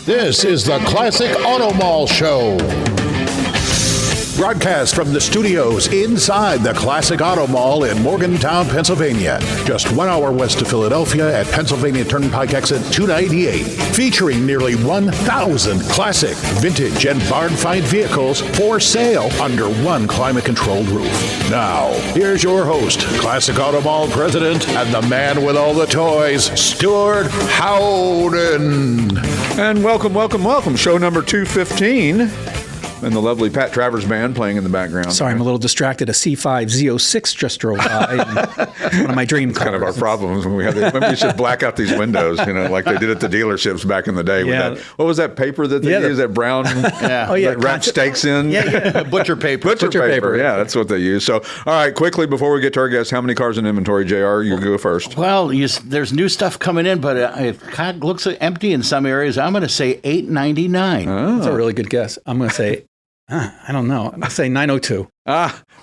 This is the Classic Auto Mall Show. Broadcast from the studios inside the Classic Auto Mall in Morgantown, Pennsylvania. Just 1 hour west of Philadelphia at Pennsylvania Turnpike exit 298. Featuring nearly 1,000 classic, vintage, and barn-find vehicles for sale under one climate-controlled roof. Now, here's your host, Classic Auto Mall president and the man with all the toys, Stuart Howden. And welcome. Show number 215. And the lovely Pat Travers band playing in the background. Sorry, I'm a little distracted. A C5 Z06 just drove by. One of my dream cars. Kind of our problems when we have this. Maybe we should black out these windows, like they did at the dealerships back in the day. Yeah. With that, what was that paper that they used? That brown that wrapped steaks in? Yeah. Butcher paper. Butcher paper. Yeah, that's what they use. So, all right, quickly, before we get to our guests, how many cars in inventory, JR? You go first. Well, there's new stuff coming in, but it kind of looks empty in some areas. I'm going to say $899. That's a really good guess. I'm going to say, I don't know. I'm going to say 902.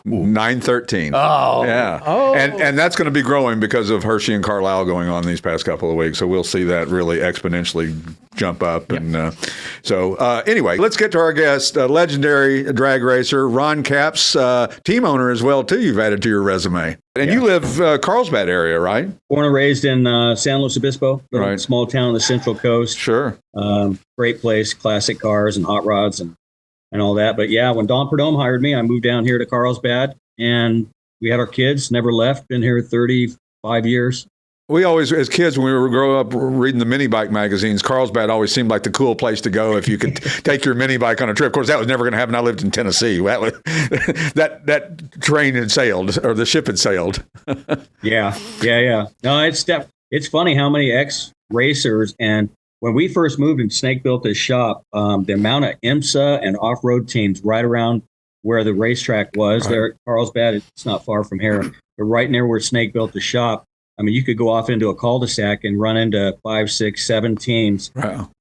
913. Oh. Yeah. Oh. And that's going to be growing because of Hershey and Carlisle going on these past couple of weeks. So we'll see that really exponentially jump up. Yep. And anyway, let's get to our guest, legendary drag racer, Ron Capps, team owner as well, too, you've added to your resume. And you live Carlsbad area, right? Born and raised in San Luis Obispo, right. Small town on the Central Coast. Sure. Great place, classic cars and hot rods and all that. But yeah, when Don Prudhomme hired me, I moved down here to Carlsbad, and we had our kids, never left, been here 35 years. We always, as kids, when we were growing up reading the mini bike magazines, Carlsbad always seemed like the cool place to go if you could take your mini bike on a trip. Of course, that was never going to happen. I lived in Tennessee. That train had sailed, or the ship had sailed. Yeah. No, it's funny how many ex-racers, and when we first moved and Snake built this shop, the amount of IMSA and off-road teams right around where the racetrack was there at Carlsbad, it's not far from here, but right near where Snake built the shop, I mean, you could go off into a cul-de-sac and run into 5, 6, 7 teams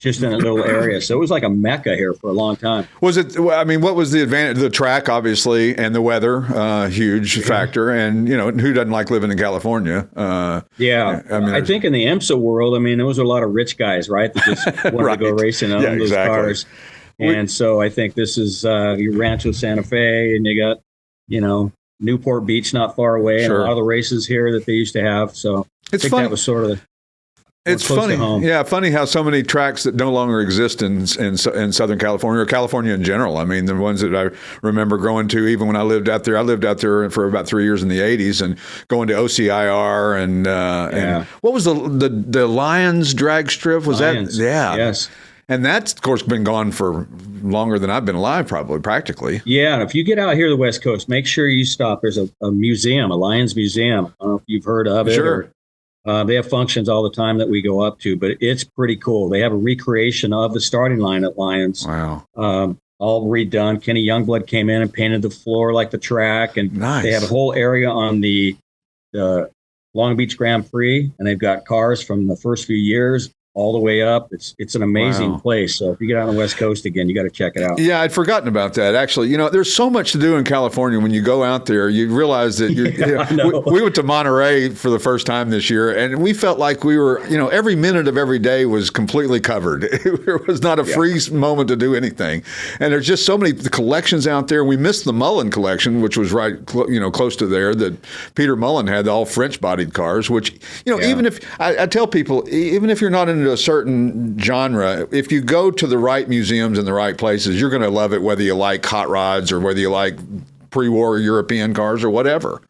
just in a little area. So it was like a mecca here for a long time. Was it? I mean, what was the advantage? The track, obviously, and the weather, huge factor. And who doesn't like living in California? I think in the IMSA world, I mean, there was a lot of rich guys, right, that just wanted to go racing on those cars. And so I think this is your Rancho Santa Fe, and you got, Newport Beach not far away, and a lot of the races here that they used to have. So it's I think funny. that was sort of it's funny. Yeah, funny how so many tracks that no longer exist in Southern California or California in general. I mean, the ones that I remember going to, even when I lived out there. I lived out there for about 3 years in the 80s, and going to OCIR and what was the Lions drag strip? Was Lions. that? Yeah. Yes. And that's, of course, been gone for longer than I've been alive, practically. Yeah, and if you get out here to the West Coast, make sure you stop. There's a museum, a Lions Museum. I don't know if you've heard of it. Sure. They have functions all the time that we go up to, but it's pretty cool. They have a recreation of the starting line at Lions. Wow. All redone. Kenny Youngblood came in and painted the floor like the track, and nice. They have a whole area on the Long Beach Grand Prix, and they've got cars from the first few years all the way up. It's an amazing place. So if you get out on the West Coast again, you got to check it out. Yeah, I'd forgotten about that. Actually, there's so much to do in California. When you go out there, you realize that we went to Monterey for the first time this year, and we felt like we were, every minute of every day was completely covered. There was not a free moment to do anything. And there's just so many collections out there. We missed the Mullen collection, which was right, close to there, that Peter Mullen had, all French-bodied cars, which, even if, I tell people, even if you're not into a certain genre, if you go to the right museums in the right places, you're going to love it, whether you like hot rods or whether you like pre-war European cars or whatever.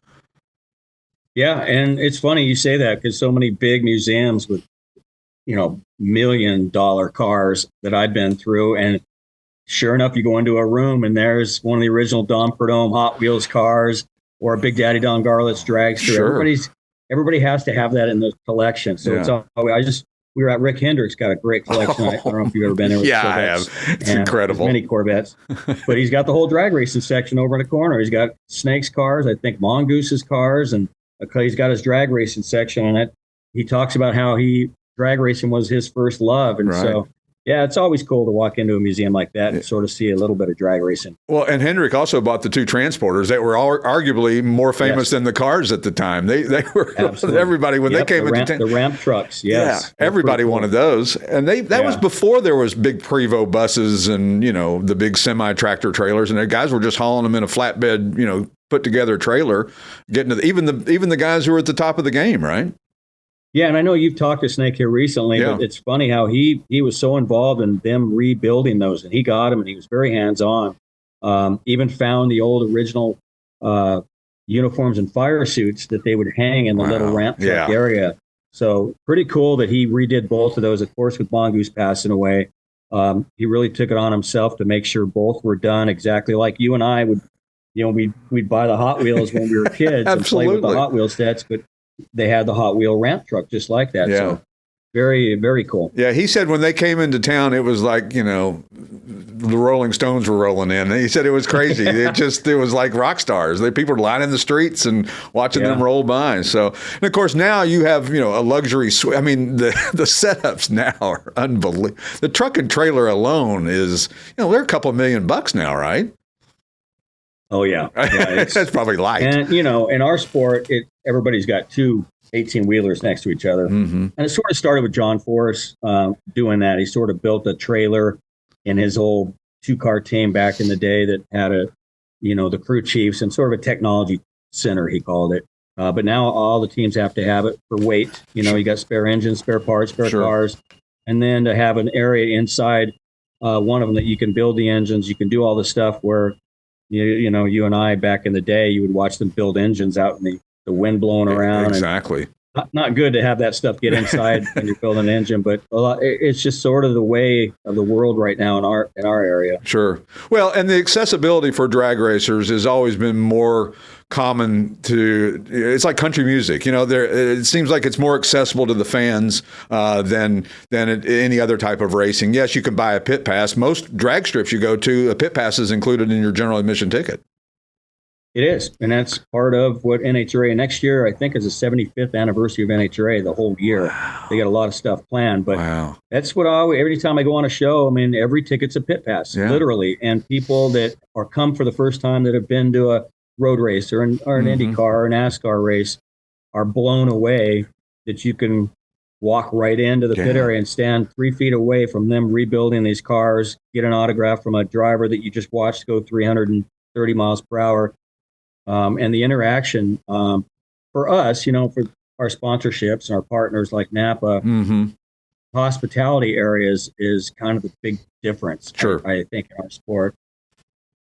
Yeah, and it's funny you say that, because so many big museums with, $1 million cars that I've been through, and sure enough, you go into a room and there's one of the original Don Prudhomme Hot Wheels cars or a Big Daddy Don Garlitz dragster. Sure. Everybody has to have that in the collection. So it's all, we were at Rick Hendrick's, got a great collection. I don't know if you've ever been there with Corvettes. I have. It's incredible. Many Corvettes. But he's got the whole drag racing section over in the corner. He's got Snake's cars, I think Mongoose's cars, and he's got his drag racing section on it. He talks about how drag racing was his first love. And so Yeah, it's always cool to walk into a museum like that and sort of see a little bit of drag racing. Well, and Hendrick also bought the two transporters that were arguably more famous than the cars at the time. They were everybody when they came into the ramp trucks. Yes, yeah, everybody wanted those, and that was before there was big Prevost buses and the big semi tractor trailers, and the guys were just hauling them in a flatbed, put together trailer, getting to even the guys who were at the top of the game, right? Yeah, and I know you've talked to Snake here recently, but it's funny how he was so involved in them rebuilding those, and he got them, and he was very hands-on. Even found the old original uniforms and fire suits that they would hang in the little ramp truck area. So pretty cool that he redid both of those. Of course, with Mongoose passing away, he really took it on himself to make sure both were done exactly like you and I would. We'd buy the Hot Wheels when we were kids and play with the Hot Wheel sets, but they had the Hot Wheel ramp truck just like that. Yeah. So very, very cool. Yeah, he said when they came into town, it was like, the Rolling Stones were rolling in. And he said it was crazy. It was like rock stars. People were lining the streets and watching them roll by. So, and of course, now you have, a luxury suite. I mean, the setups now are unbelievable. The truck and trailer alone is, they're a couple of $1,000,000 now, right? Oh, yeah. That's probably light. And, in our sport, everybody's got two 18-wheelers next to each other. Mm-hmm. And it sort of started with John Forrest doing that. He sort of built a trailer in his old two-car team back in the day that had the crew chiefs and sort of a technology center, he called it. But now all the teams have to have it for weight. You got spare engines, spare parts, spare cars. And then to have an area inside one of them that you can build the engines, you can do all the stuff where you and I back in the day, you would watch them build engines out in the wind blowing around. Exactly. Not good to have that stuff get inside when you're building an engine, but it's just sort of the way of the world right now in our area. Sure. Well, and the accessibility for drag racers has always been more common it's like country music. It seems like it's more accessible to the fans than any other type of racing. Yes, you can buy a pit pass. Most drag strips you go to, a pit pass is included in your general admission ticket. It is, and that's part of what NHRA next year, I think, is the 75th anniversary of NHRA, the whole year. Wow. They got a lot of stuff planned, but that's what every time I go on a show, every ticket's a pit pass, literally. And people that are come for the first time that have been to a road race or an Indy car or NASCAR race are blown away that you can walk right into the pit area and stand 3 feet away from them rebuilding these cars, get an autograph from a driver that you just watched go 330 miles per hour. And the interaction for us, for our sponsorships and our partners like NAPA, hospitality areas is kind of the big difference. Sure. I think in our sport,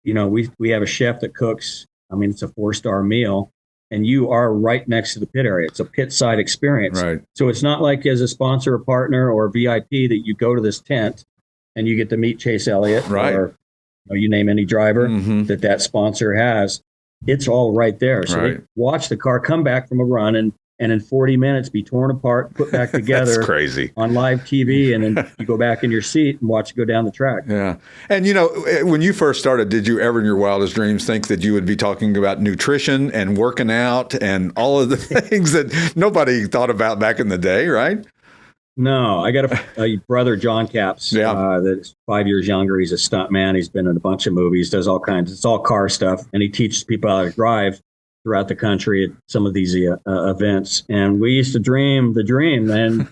we have a chef that cooks. It's a 4-star meal, and you are right next to the pit area. It's a pit side experience. Right. So it's not like as a sponsor or partner or VIP that you go to this tent and you get to meet Chase Elliott or you name any driver that sponsor has. It's all right there. So they watch the car come back from a run and in 40 minutes be torn apart, put back together. That's crazy. On live TV, and then you go back in your seat and watch it go down the track. Yeah. And, when you first started, did you ever in your wildest dreams think that you would be talking about nutrition and working out and all of the things that nobody thought about back in the day, right? No, I got a brother, John Capps, that's 5 years younger. He's a stuntman. He's been in a bunch of movies, does all kinds. It's all car stuff. And he teaches people how to drive throughout the country at some of these events. And we used to dream the dream. And,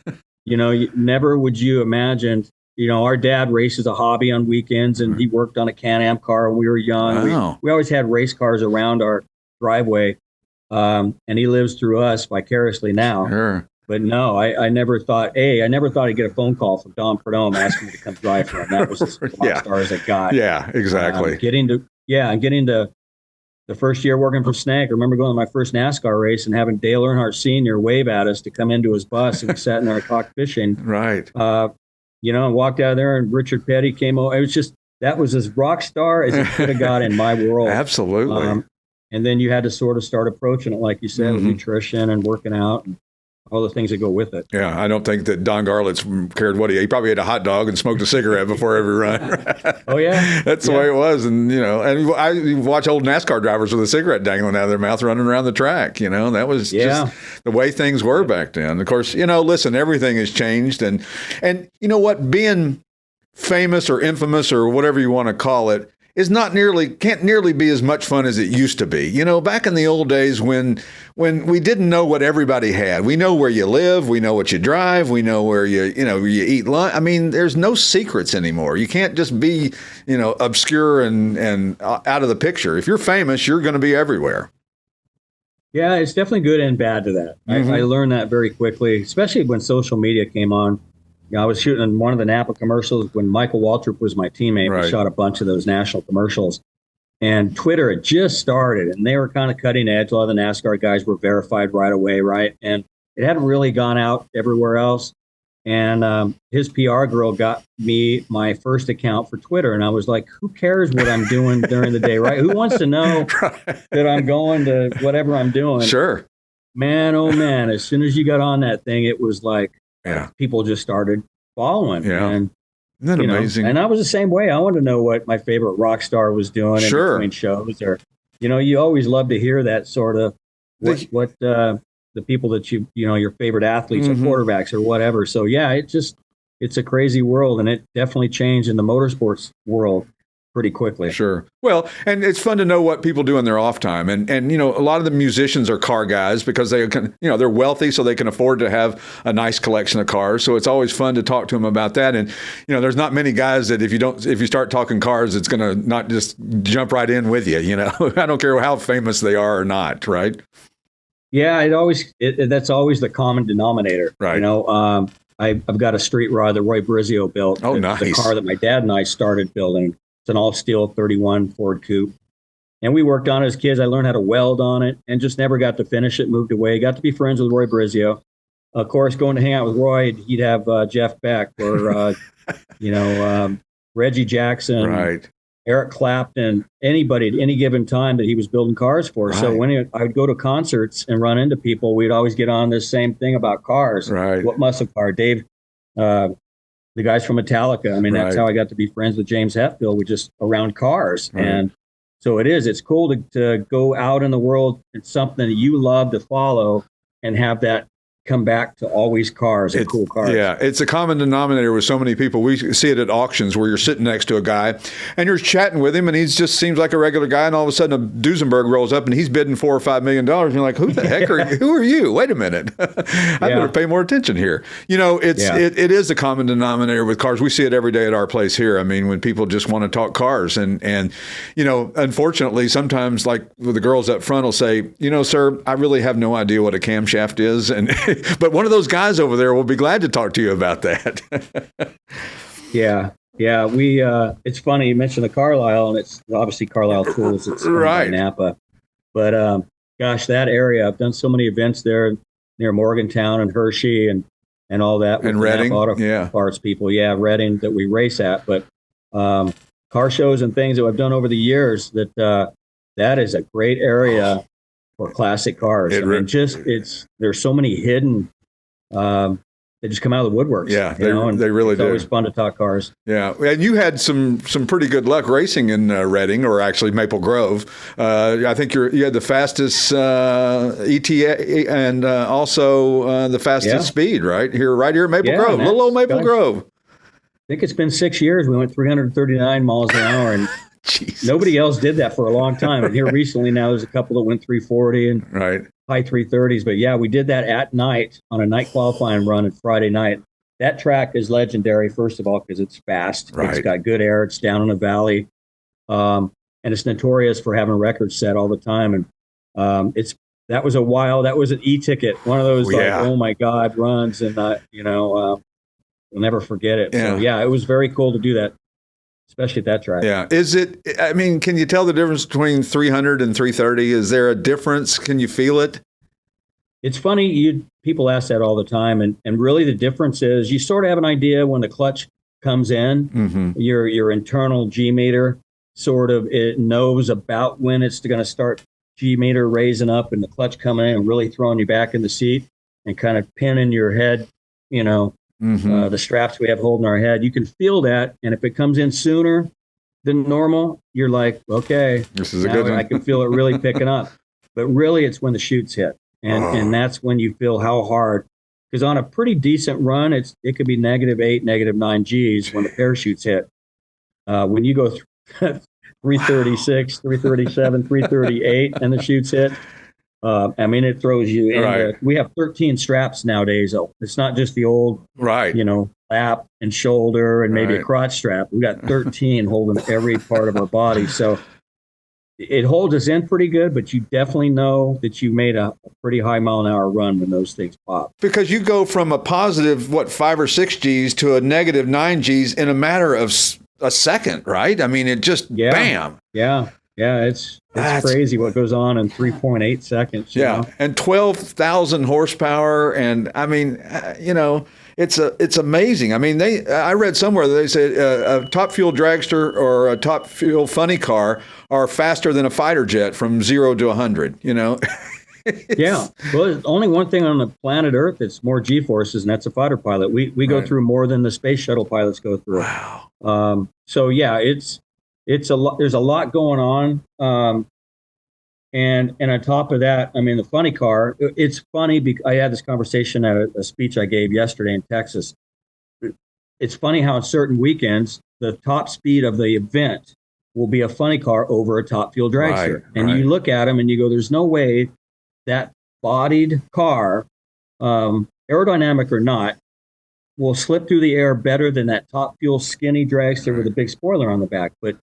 never would you imagine, our dad races a hobby on weekends, and he worked on a Can-Am car when we were young. Wow. We always had race cars around our driveway. And he lives through us vicariously now. Sure. But no, I never thought he'd get a phone call from Don Prudhomme asking me to come drive for him. That was as rock star as I got. Yeah, exactly. Getting to the first year working for Snake. I remember going to my first NASCAR race and having Dale Earnhardt Sr. wave at us to come into his bus, and we sat in there and talked fishing. Right. And walked out of there, and Richard Petty came over. It was just, that was as rock star as it could have got in my world. Absolutely. And then you had to sort of start approaching it, like you said, with nutrition and working out and all the things that go with it. Yeah, I don't think that Don Garlitz cared what he ate. He probably ate a hot dog and smoked a cigarette before every run. Oh, yeah. That's the way it was. And, and I watch old NASCAR drivers with a cigarette dangling out of their mouth running around the track. That was just the way things were back then. Of course, listen, everything has changed. And you know what? Being famous or infamous or whatever you want to call it is can't nearly be as much fun as it used to be. You know, back in the old days when we didn't know what everybody had. We know where you live, we know what you drive, we know where you eat lunch. I mean, there's no secrets anymore. You can't just be, obscure and out of the picture. If you're famous, you're going to be everywhere. Yeah, it's definitely good and bad to that. Mm-hmm. I learned that very quickly, especially when social media came on. I was shooting in one of the NAPA commercials when Michael Waltrip was my teammate. Right. We shot a bunch of those national commercials. And Twitter had just started, and they were kind of cutting edge. A lot of the NASCAR guys were verified right away, right? And it hadn't really gone out everywhere else. And his PR girl got me my first account for Twitter. And I was like, who cares what I'm doing during the day, right? Who wants to know that I'm going to whatever I'm doing? Sure. Man, oh man, as soon as you got on that thing, it was like, yeah, people just started following. Yeah. And, isn't that amazing? And I was the same way. I wanted to know what my favorite rock star was doing in between shows, or, you always love to hear that sort of what the people that your favorite athletes mm-hmm. or quarterbacks or whatever. So yeah, it's a crazy world, and it definitely changed in the motorsports world pretty quickly. Sure. Well, and it's fun to know what people do in their off time. And a lot of the musicians are car guys because they can, they're wealthy, so they can afford to have a nice collection of cars. So it's always fun to talk to them about that. And, there's not many guys that if you start talking cars, it's going to not just jump right in with you, I don't care how famous they are or not. Right. Yeah. That's always the common denominator. Right. I've got a street rod that Roy Brizio built. Oh, nice. The car that my dad and I started building. It's an all-steel 31 Ford Coupe. And we worked on it as kids. I learned how to weld on it and just never got to finish it, moved away. Got to be friends with Roy Brizio. Of course, going to hang out with Roy, he'd have Jeff Beck or, Reggie Jackson, right. Eric Clapton, anybody at any given time that he was building cars for. Right. So when I would go to concerts and run into people, we'd always get on this same thing about cars. Right. What muscle car? Dave, the guys from Metallica. I mean, that's how I got to be friends with James Hetfield. We just around cars. Right. And so it's cool to go out in the world. It's something that you love to follow and have that come back to always cars and cool cars. Yeah, it's a common denominator with so many people. We see it at auctions where you're sitting next to a guy and you're chatting with him and he just seems like a regular guy, and all of a sudden a Duesenberg rolls up and he's bidding $4 or $5 million. And you're like, who the heck are you? Who are you? Wait a minute. I better pay more attention here. It is a common denominator with cars. We see it every day at our place here. I mean, when people just want to talk cars and unfortunately, sometimes like with the girls up front will say, sir, I really have no idea what a camshaft is. And but one of those guys over there will be glad to talk to you about that. Yeah. We it's funny you mentioned the Carlisle, and it's obviously Carlisle Tools. It's right by Napa, but gosh, that area, I've done so many events there near Morgantown and Hershey and all that. And Reading, auto parts people, Reading that we race at. But car shows and things that I've done over the years, that is a great area for classic cars. There's so many hidden they just come out of the woodworks. Yeah, they really do. It's always fun to talk cars. Yeah, and you had some pretty good luck racing in Reading, or actually Maple Grove. I think you had the fastest ETA and also the fastest speed, right here at Maple Grove, little old Maple Grove. I think it's been 6 years. We went 339 miles an hour, and nobody else did that for a long time. And here recently, now there's a couple that went 340 and high 330s. But yeah, we did that at night on a night qualifying run on Friday night. That track is legendary, first of all, because it's fast. Right. It's got good air. It's down in a valley. And it's notorious for having records set all the time. And that was an e-ticket, one of those oh my God runs. And, we'll never forget it. Yeah. So it was very cool to do that, especially at that track. Yeah. Can you tell the difference between 300 and 330? Is there a difference? Can you feel it? It's funny. People ask that all the time. And really the difference is you sort of have an idea when the clutch comes in, your internal G meter sort of, it knows about when it's going to start G meter raising up and the clutch coming in and really throwing you back in the seat and kind of pinning your head, the straps we have holding our head. You can feel that. And if it comes in sooner than normal, you're like, okay, this is a good one. I can feel it really picking up. But really, it's when the chutes hit. And that's when you feel how hard, because on a pretty decent run, it could be -8, -9 Gs when the parachutes hit. When you go 336, 337, 338, and the chutes hit, I mean, it throws you in. Right. We have 13 straps nowadays. So it's not just the old, Right. lap and shoulder and maybe a Right. crotch strap. We got 13 holding every part of our body. So it holds us in pretty good, but you definitely know that you made a pretty high mile-an-hour run when those things pop. Because you go from a positive, 5 or 6 Gs to a -9 Gs in a matter of a second, right? I mean, it just bam. Yeah. It's crazy what goes on in 3.8 seconds. Yeah. And 12,000 horsepower. And I mean, it's amazing. I mean, I read somewhere that they said a top fuel dragster or a top fuel funny car are faster than a fighter jet from 0 to 100, Yeah. Well, there's only one thing on the planet Earth that's more G-forces, and that's a fighter pilot. We go through more than the space shuttle pilots go through. Wow. So yeah, it's a lot. There's a lot going on. And on top of that, I mean, the funny car, it's funny because I had this conversation at a speech I gave yesterday in Texas. It's funny how on certain weekends, the top speed of the event will be a funny car over a top fuel dragster. And you look at them and you go, there's no way that bodied car, aerodynamic or not, will slip through the air better than that top fuel skinny dragster with a big spoiler on the back. But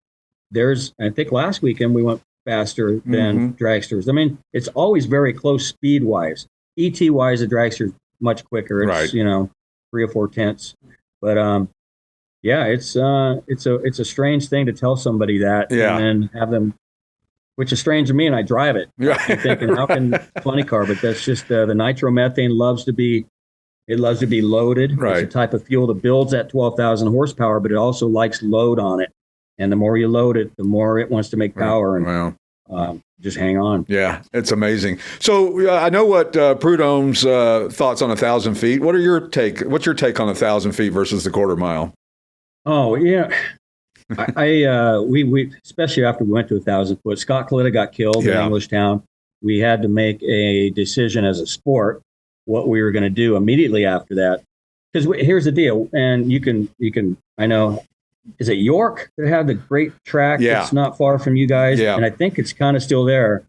I think last weekend we went faster than dragsters. I mean, it's always very close speed wise. ET wise, the dragster is much quicker. It's 3 or 4 tenths. But yeah, it's a strange thing to tell somebody that and then have them, which is strange to me, and I drive it. I'm thinking, how can funny car? But that's just the nitromethane loves to be loaded. It's a type of fuel that builds at 12,000 horsepower, but it also likes load on it. And the more you load it, the more it wants to make power. And just hang on. Yeah, it's amazing. So I know what Prudhomme's thoughts on 1,000 feet. What's your take on 1,000 feet versus the quarter mile? Oh yeah, we especially after we went to 1,000 foot. Scott Kalita got killed in Englishtown. We had to make a decision as a sport what we were going to do immediately after that. Because here's the deal, and you can I know. Is it York that had the great track that's not far from you guys? Yeah. And I think it's kind of still there.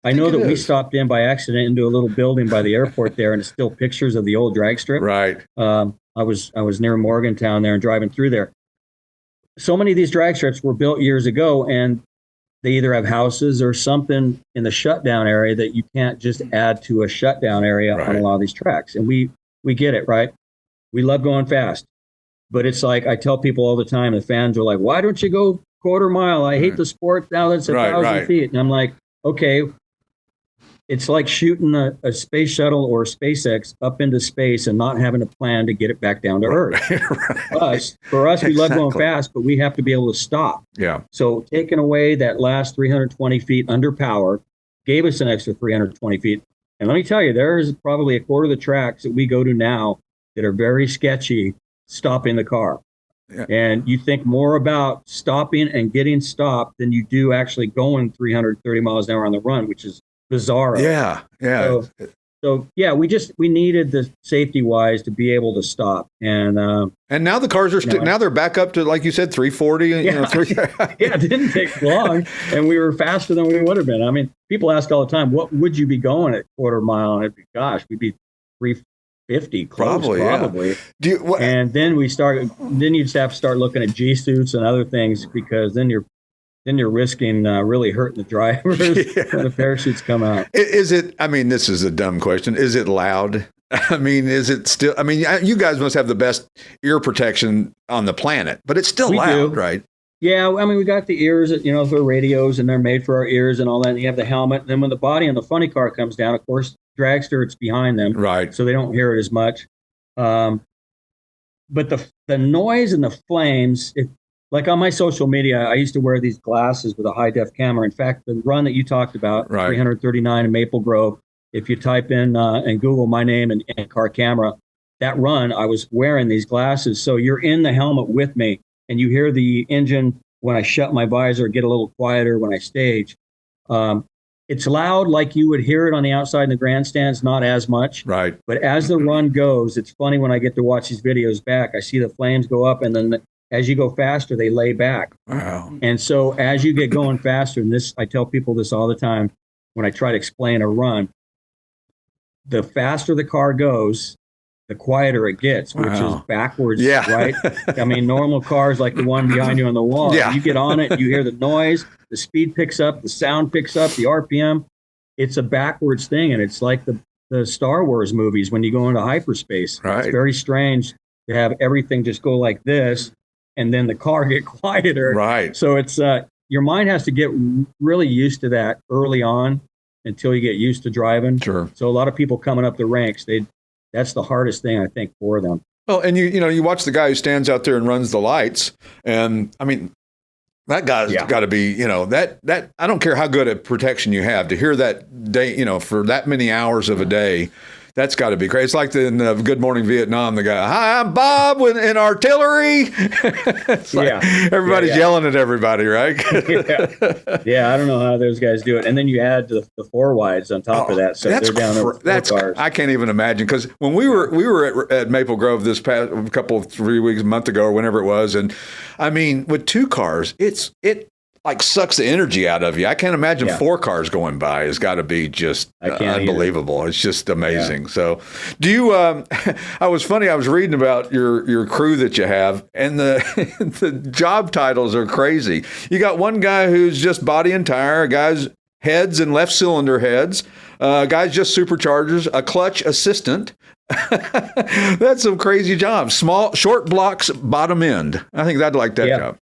I know that we stopped in by accident into a little building by the airport there, and it's still pictures of the old drag strip. Right. I was near Morgantown there and driving through there. So many of these drag strips were built years ago, and they either have houses or something in the shutdown area that you can't just add to a shutdown area on a lot of these tracks. And we get it, right? We love going fast. But it's like I tell people all the time, the fans are like, why don't you go quarter mile? I hate the sport now that's 1,000 feet. And I'm like, okay, it's like shooting a space shuttle or SpaceX up into space and not having a plan to get it back down to Earth. For us, we love going fast, but we have to be able to stop. Yeah. So taking away that last 320 feet under power gave us an extra 320 feet. And let me tell you, there's probably a quarter of the tracks that we go to now that are very sketchy stopping the car. Yeah. And you think more about stopping and getting stopped than you do actually going 330 miles an hour on the run, which is bizarre. Yeah. So yeah, we needed the safety wise to be able to stop. And now the cars are now they're back up to, like you said, 340. Yeah, it didn't take long, and we were faster than we would have been. I mean, people ask all the time, what would you be going at quarter mile? And we'd be 350 close, probably. Yeah. And then you just have to start looking at G suits and other things, because then you're risking really hurting the drivers when the parachutes come out. Is it? I mean, this is a dumb question. Is it loud? I mean, is it still? I mean, you guys must have the best ear protection on the planet, but it's still loud, right? Yeah, I mean, we got the ears, they're radios, and they're made for our ears and all that. And you have the helmet. And then when the body on the funny car comes down, of course, dragster, it's behind them, right? So they don't hear it as much. But the noise and the flames, like on my social media, I used to wear these glasses with a high def camera. In fact, the run that you talked about, 339 in Maple Grove, if you type in and Google my name and car camera, that run, I was wearing these glasses. So you're in the helmet with me, and you hear the engine when I shut my visor, get a little quieter when I stage. It's loud like you would hear it on the outside in the grandstands, not as much. Right. But as the run goes, it's funny when I get to watch these videos back. I see the flames go up, and then as you go faster, they lay back. Wow. And so as you get going faster, and this, I tell people this all the time when I try to explain a run, the faster the car goes, the quieter it gets, which is backwards, right? I mean, normal cars like the one behind you on the wall, you get on it, you hear the noise, the speed picks up, the sound picks up, the RPM. It's a backwards thing, and it's like the Star Wars movies when you go into hyperspace. Right. It's very strange to have everything just go like this, and then the car get quieter. Right. So it's your mind has to get really used to that early on until you get used to driving. Sure. So a lot of people coming up the ranks, that's the hardest thing, I think, for them. Well, and you watch the guy who stands out there and runs the lights, and I mean, that guy's got to be, that I don't care how good a protection you have, to hear that day, for that many hours of a day. That's got to be crazy. It's like in Good Morning Vietnam, the guy, "Hi, I'm Bob in artillery." It's like everybody's yelling at everybody, right? I don't know how those guys do it. And then you add the four wides on top of that. So they're down over cars. I can't even imagine, because when we were at Maple Grove this past a month ago or whenever it was, and I mean, with two cars, it like sucks the energy out of you. I can't imagine four cars going by. It's got to be just unbelievable. It's just amazing. So do you, I was reading about your crew that you have, and the job titles are crazy. You got one guy who's just body and tire, a guy's heads and left cylinder heads, guy's just superchargers, a clutch assistant. That's some crazy jobs. Short blocks, bottom end. I think I'd like that job.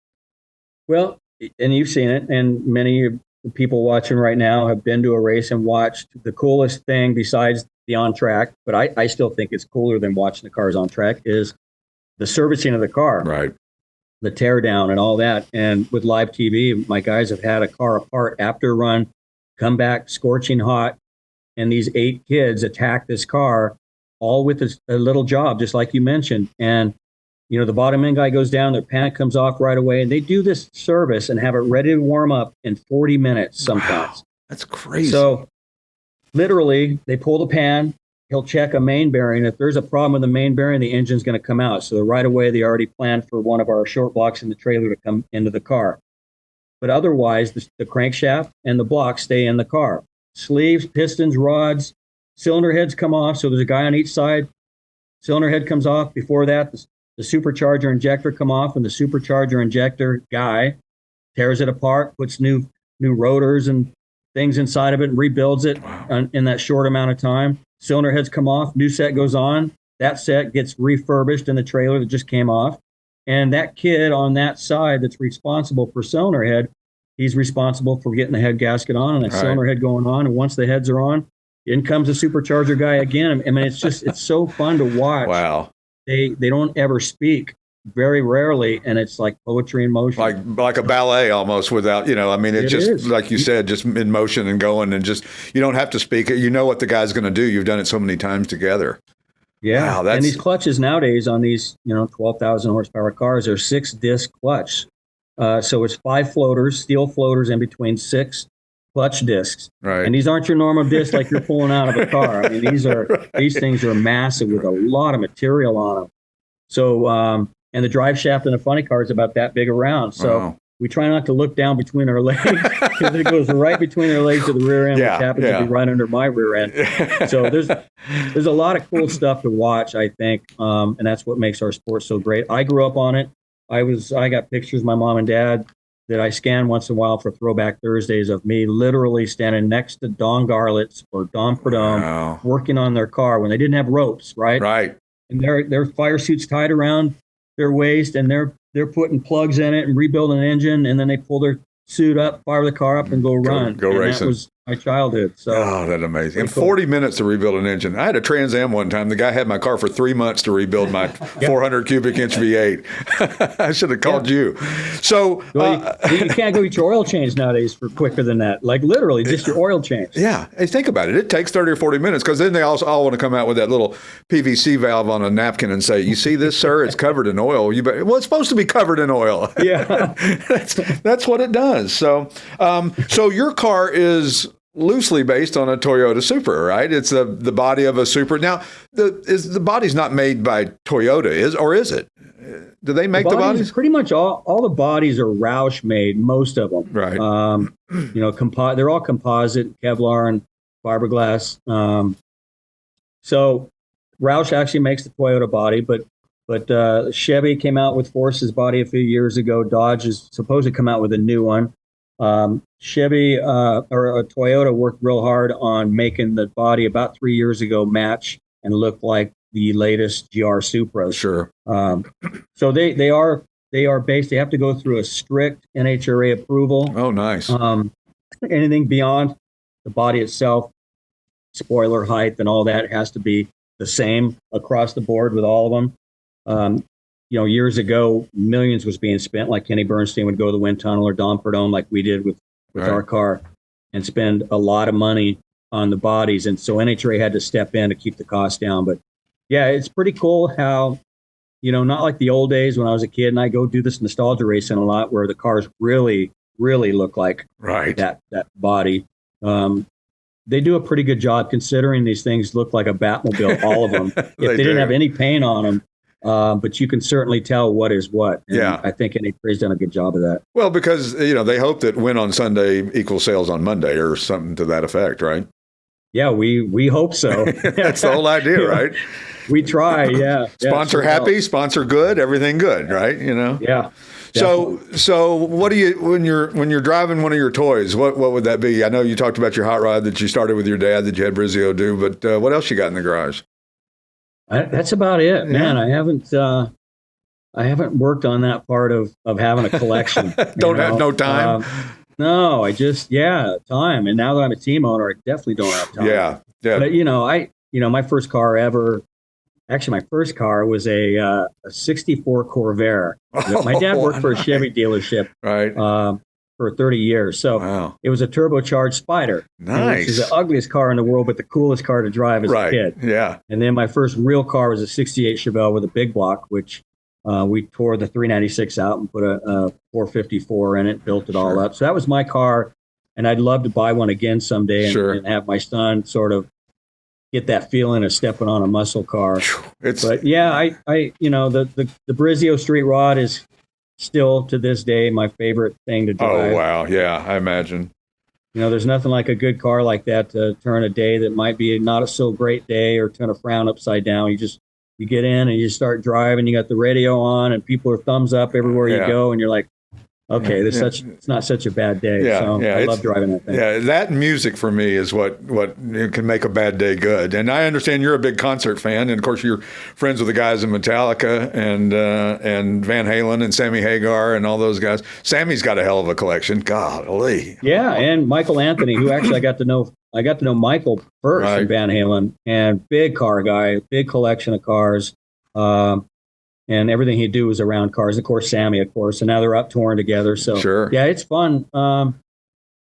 Well, and you've seen it, and many of the people watching right now have been to a race and watched. The coolest thing besides the on track, but I still think it's cooler than watching the cars on track, is the servicing of the car. Right. The tear down and all that. And with live TV, my guys have had a car apart after a run, come back scorching hot, and these 8 kids attack this car, all with a little job, just like you mentioned. And the bottom end guy goes down, their panic comes off right away, and they do this service and have it ready to warm up in 40 minutes sometimes. Wow, that's crazy. So literally, they pull the pan, he'll check a main bearing. If there's a problem with the main bearing, the engine's going to come out. So right away, they already planned for one of our short blocks in the trailer to come into the car. But otherwise, the crankshaft and the blocks stay in the car. Sleeves, pistons, rods, cylinder heads come off. So there's a guy on each side. Cylinder head comes off. Before that, the supercharger injector come off, and the supercharger injector guy tears it apart, puts new rotors and things inside of it, and rebuilds it in that short amount of time. Cylinder heads come off, new set goes on. That set gets refurbished in the trailer that just came off. And that kid on that side that's responsible for cylinder head, he's responsible for getting the head gasket on and the cylinder head going on. And once the heads are on, in comes the supercharger guy again. I mean, it's so fun to watch. Wow. They don't ever speak, very rarely, and it's like poetry in motion. Like a ballet almost, without, I mean, it's just is. Like you said, just in motion and going, and just, you don't have to speak it. You know what the guy's going to do. You've done it so many times together. Yeah. Wow, and these clutches nowadays on these, 12,000 horsepower cars are 6-disc clutch. So it's 5 floaters, steel floaters in between 6 clutch discs. Right. And these aren't your normal discs like you're pulling out of a car. I mean, these things are massive with a lot of material on them. So, and the drive shaft in a funny car is about that big around. So we try not to look down between our legs, because it goes right between our legs to the rear end, which happens to be right under my rear end. So there's a lot of cool stuff to watch, I think. And that's what makes our sport so great. I grew up on it. I got pictures of my mom and dad that I scan once in a while for Throwback Thursdays of me literally standing next to Don Garlitz or Don Prudhomme working on their car when they didn't have ropes, right? Right. And their fire suits tied around their waist, and they're putting plugs in it and rebuilding an engine, and then they pull their suit up, fire the car up, and go run. Go racing. That was my childhood. So, that's amazing. And 40 minutes to rebuild an engine. I had a Trans Am one time. The guy had my car for 3 months to rebuild my 400 cubic inch V8. I should have called you. So you can't go get your oil change nowadays for quicker than that. Like literally just your oil change. Yeah. Hey, think about it. It takes 30 or 40 minutes, because then they all want to come out with that little PVC valve on a napkin and say, "You see this, sir? It's covered in oil." Well, it's supposed to be covered in oil. Yeah. That's what it does. So, so your car is loosely based on a Toyota Supra, right? It's the body of a Supra. Now, the body's not made by Toyota, is it? Do they make the bodies? Pretty much all the bodies are Roush made, most of them. Right. They're all composite, Kevlar and fiberglass. So Roush actually makes the Toyota body, but Chevy came out with Force's body a few years ago. Dodge is supposed to come out with a new one. Chevy or Toyota worked real hard on making the body about 3 years ago match and look like the latest GR Supras. Sure. So they are based. They have to go through a strict NHRA approval. Oh, nice. Anything beyond the body itself, spoiler height, and all that has to be the same across the board with all of them. Years ago, millions was being spent, like Kenny Bernstein would go to the wind tunnel, or Don Prudhomme, like we did with Right. our car, and spend a lot of money on the bodies. And so NHRA had to step in to keep the cost down. But yeah, it's pretty cool how, not like the old days when I was a kid and I go do this nostalgia racing a lot where the cars really, really look like Right. that body. They do a pretty good job considering these things look like a Batmobile, all of them. If they didn't have any paint on them, but you can certainly tell what is what. And Yeah. I think NHRA's done a good job of that. Well, because, they hope that win on Sunday equals sales on Monday or something to that effect, right? Yeah, we hope so. That's the whole idea, right? We try, yeah. Sponsor happy, sponsor good, everything good, right? Yeah. So what do you when you're driving one of your toys? What would that be? I know you talked about your hot rod that you started with your dad that you had Brizio do, but what else you got in the garage? That's about it, man. I haven't worked on that part of having a collection. Don't have no time. No, I just time. And now that I'm a team owner, I definitely don't have time. Yeah. But my first car ever. Actually, my first car was a '64 Corvair. My dad worked for a Chevy dealership, right, for 30 years. So It was a turbocharged Spider. Nice. Which is the ugliest car in the world, but the coolest car to drive as a kid. Yeah. And then my first real car was a '68 Chevelle with a big block, which we tore the 396 out and put a 454 in it, built it all up. So that was my car, and I'd love to buy one again someday and have my son sort of get that feeling of stepping on a muscle car. But yeah, I the Brizio Street Rod is still to this day my favorite thing to drive. Oh wow, yeah, I imagine. There's nothing like a good car like that to turn a day that might be not a so great day or turn a frown upside down. You get in and you start driving, you got the radio on and people are thumbs up everywhere you go, and you're like, okay, it's not such a bad day. I love driving that thing. Yeah, that and music for me is what can make a bad day good. And I understand you're a big concert fan, and of course you're friends with the guys in Metallica and Van Halen and Sammy Hagar and all those guys. Sammy's got a hell of a collection. Golly. Yeah, and Michael Anthony, who actually I got to know Michael first in Van Halen, and big car guy, big collection of cars. And everything he'd do was around cars. Of course, Sammy, and now they're up touring together. So yeah, it's fun.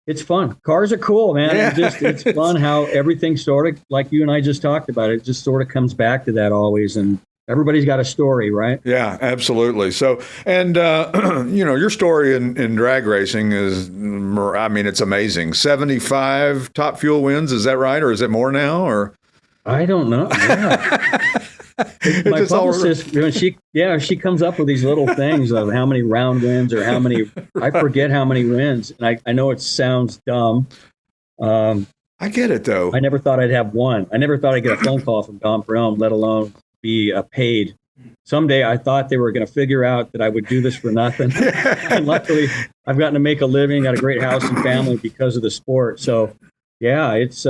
It's fun. Cars are cool, man. Yeah. It's fun how everything sort of, like you and I just talked about, it just sort of comes back to that always. And everybody's got a story, right? Yeah, absolutely. So, and your story in drag racing is, it's amazing. 75 top fuel wins, is that right, or is it more now? Or I don't know. Yeah. My publicist, when she comes up with these little things of how many round wins or how many, I forget how many wins. And I know it sounds dumb. I get it, though. I never thought I'd have one. I never thought I'd get a phone call from Don Prudhomme, let alone be paid. Someday I thought they were going to figure out that I would do this for nothing. And luckily, I've gotten to make a living, got a great house and family because of the sport. So, yeah, it's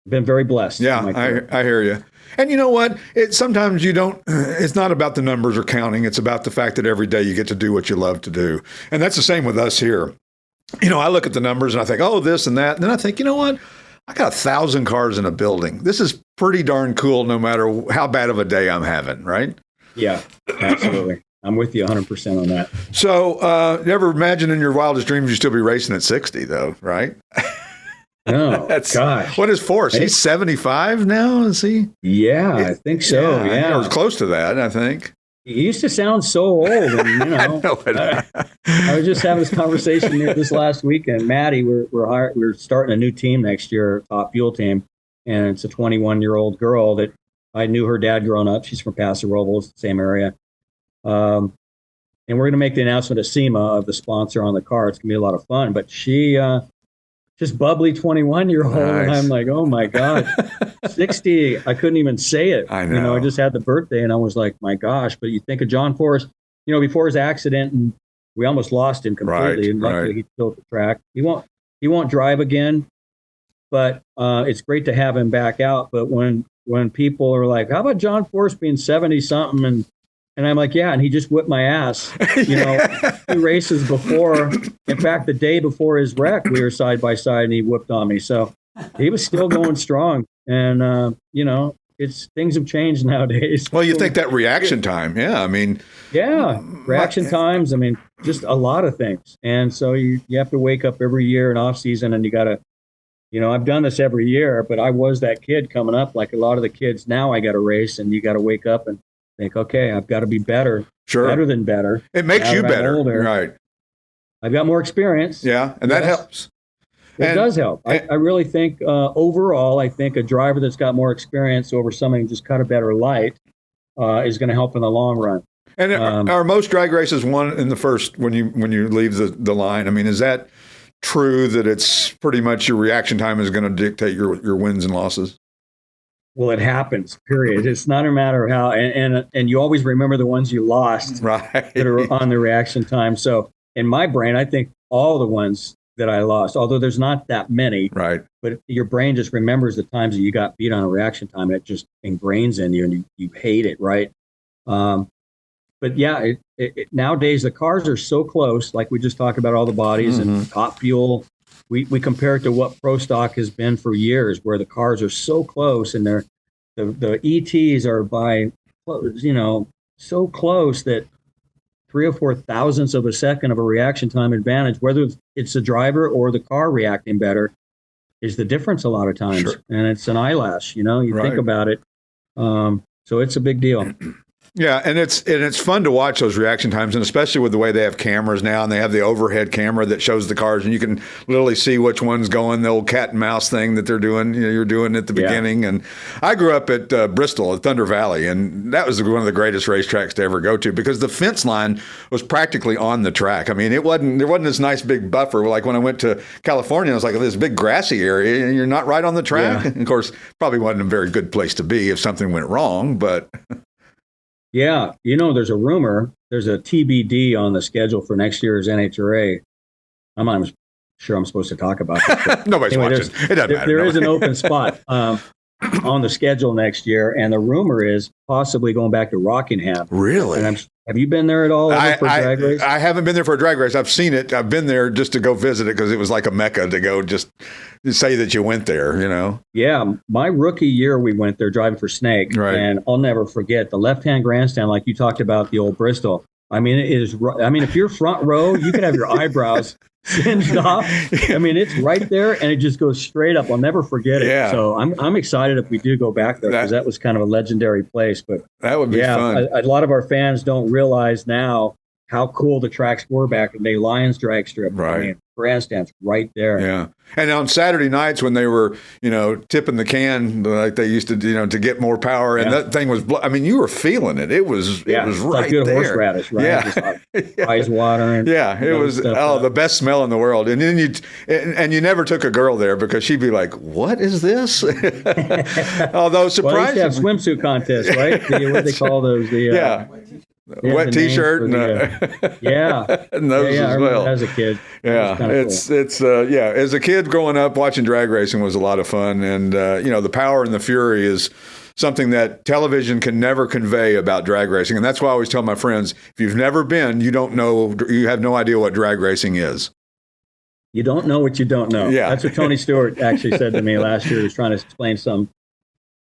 been very blessed. Yeah, I hear you. And you know what? Sometimes it's not about the numbers or counting. It's about the fact that every day you get to do what you love to do. And that's the same with us here. I look at the numbers and I think, oh, this and that. And then I think, you know what? I got 1,000 cars in a building. This is pretty darn cool no matter how bad of a day I'm having, right? Yeah, absolutely. I'm with you 100% on that. So never imagine in your wildest dreams you'd still be racing at 60, though, right? No, gosh. What is Force? He's 75 now, is he? Yeah, I think so. Yeah. Or close to that, I think. he used to sound so old, and I was just having this conversation this last weekend. Maddie, we're starting a new team next year, top fuel team, and it's a 21-year-old girl that I knew her dad growing up. She's from Paso Robles, same area. And we're going to make the announcement at SEMA of the sponsor on the car. It's going to be a lot of fun. But she, just bubbly 21-year-old, nice. And I'm like, oh my God, 60. I couldn't even say it. I know. I just had the birthday, and I was like, my gosh. But you think of John Forrest, before his accident, and we almost lost him completely. Right, and luckily he built the track. He won't drive again. But it's great to have him back out. But when people are like, how about John Forrest being 70 something, and I'm like, yeah, and he just whipped my ass, 2 races before. In fact, the day before his wreck, we were side by side, and he whipped on me. So he was still going strong, and things have changed nowadays. Well, you think that reaction time, yeah, I mean, reaction times. I mean, just a lot of things, and so you have to wake up every year in off season, and you got to. I've done this every year, but I was that kid coming up, like a lot of the kids now. I got to race, and you got to wake up and think, okay, I've got to be better, better than better. It makes you better, older, right? I've got more experience. Yeah, and that helps. It does help. I really think overall, I think a driver that's got more experience over somebody who just cut a better light is going to help in the long run. And are most drag races won in the first when you leave the line? I mean, is that true that it's pretty much your reaction time is going to dictate your wins and losses? Well, it happens, period. It's not a matter of how, and you always remember the ones you lost right. that are on the reaction time. So in my brain, I think all the ones that I lost, although there's not that many, right? But your brain just remembers the times that you got beat on a reaction time, and it just ingrains in you, and you hate it, right? But yeah, nowadays the cars are so close, like we just talked about all the bodies and top fuel. We compare it to what Pro Stock has been for years, where the cars are so close, and the ETs are by, so close that 3 or 4 thousandths of a second of a reaction time advantage, whether it's the driver or the car reacting better, is the difference a lot of times. Sure. And it's an eyelash, you right. Think about it. So it's a big deal. Yeah, and it's fun to watch those reaction times, and especially with the way they have cameras now, and they have the overhead camera that shows the cars, and you can literally see which one's going, the old cat and mouse thing that they're doing, you're doing at the beginning. And I grew up at Bristol, at Thunder Valley, and that was one of the greatest racetracks to ever go to because the fence line was practically on the track. I mean, there wasn't this nice big buffer. Like when I went to California, it was like this big grassy area, and you're not right on the track. Yeah. And of course, probably wasn't a very good place to be if something went wrong, but... Yeah, there's a rumor, there's a TBD on the schedule for next year's NHRA. I'm not sure I'm supposed to talk about it. Nobody's watching. It doesn't matter. There is an open spot on the schedule next year, and the rumor is possibly going back to Rockingham. Really? And have you been there at all for a drag race? I haven't been there for a drag race. I've seen it. I've been there just to go visit it because it was like a mecca to go just say that you went there, Yeah, my rookie year we went there driving for Snake, right. And I'll never forget the left-hand grandstand like you talked about the old Bristol. I mean, it is. I mean, if you're front row, you can have your eyebrows singed off. I mean, it's right there, and it just goes straight up. I'll never forget it. Yeah. So I'm excited if we do go back there because that was kind of a legendary place. But that would be fun. A lot of our fans don't realize now how cool the tracks were back in the day. Lions drag strip, right? I mean, grandstands right there. Yeah. And on Saturday nights when they were, tipping the can like they used to, to get more power, and that thing was, you were feeling it. It was right like good there. Horseradish, right? Yeah. Just eyes watering. Yeah. It was the best smell in the world. And then you never took a girl there because she'd be like, "What is this?" Although surprisingly, have swimsuit contests, right? What they call those? Wet T-shirt and and those as well. As a kid, yeah, it's as a kid growing up watching drag racing was a lot of fun, and the power and the fury is something that television can never convey about drag racing, and that's why I always tell my friends, if you've never been, you have no idea what drag racing is. You don't know what you don't know. Yeah. That's what Tony Stewart actually said to me last year. He was trying to explain some.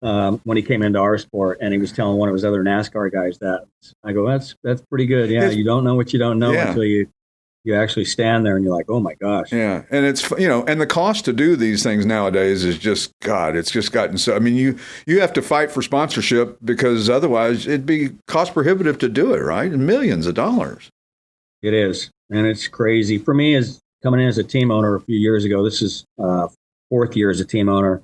When he came into our sport, and he was telling one of his other NASCAR guys that. I go, that's pretty good. Yeah, you don't know what you don't know until you you actually stand there and you're like, oh my gosh. Yeah, and it's and the cost to do these things nowadays is just it's just gotten so. I mean, you have to fight for sponsorship because otherwise it'd be cost prohibitive to do it, right? And millions of dollars. It is, and it's crazy for me as coming in as a team owner a few years ago. This is fourth year as a team owner.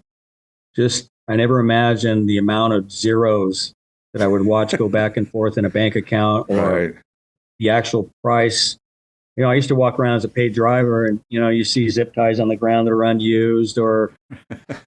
I never imagined the amount of zeros that I would watch go back and forth in a bank account or the actual price. I used to walk around as a paid driver and, you see zip ties on the ground that are unused or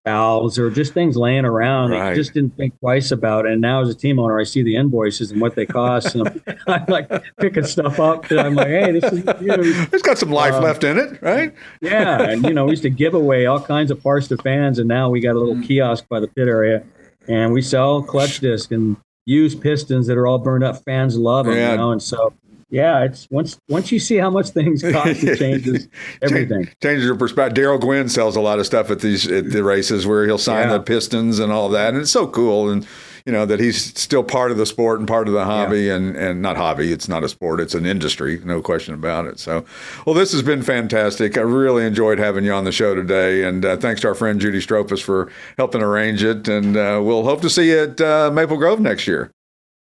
valves or just things laying around. I just didn't think twice about it. And now as a team owner, I see the invoices and what they cost. And I'm like picking stuff up. And I'm like, hey, this is, it's got some life left in it, right? Yeah. And, we used to give away all kinds of parts to fans. And now we got a little kiosk by the pit area and we sell clutch disc and used pistons that are all burned up. Fans love them, and so. Yeah, it's once you see how much things cost, it changes everything. Changes your perspective. Daryl Gwynn sells a lot of stuff at the races where he'll sign the pistons and all that, and it's so cool. And that he's still part of the sport and part of the hobby, and not hobby. It's not a sport; it's an industry, no question about it. So, well, this has been fantastic. I really enjoyed having you on the show today, and thanks to our friend Judy Stropus for helping arrange it. And we'll hope to see you at Maple Grove next year.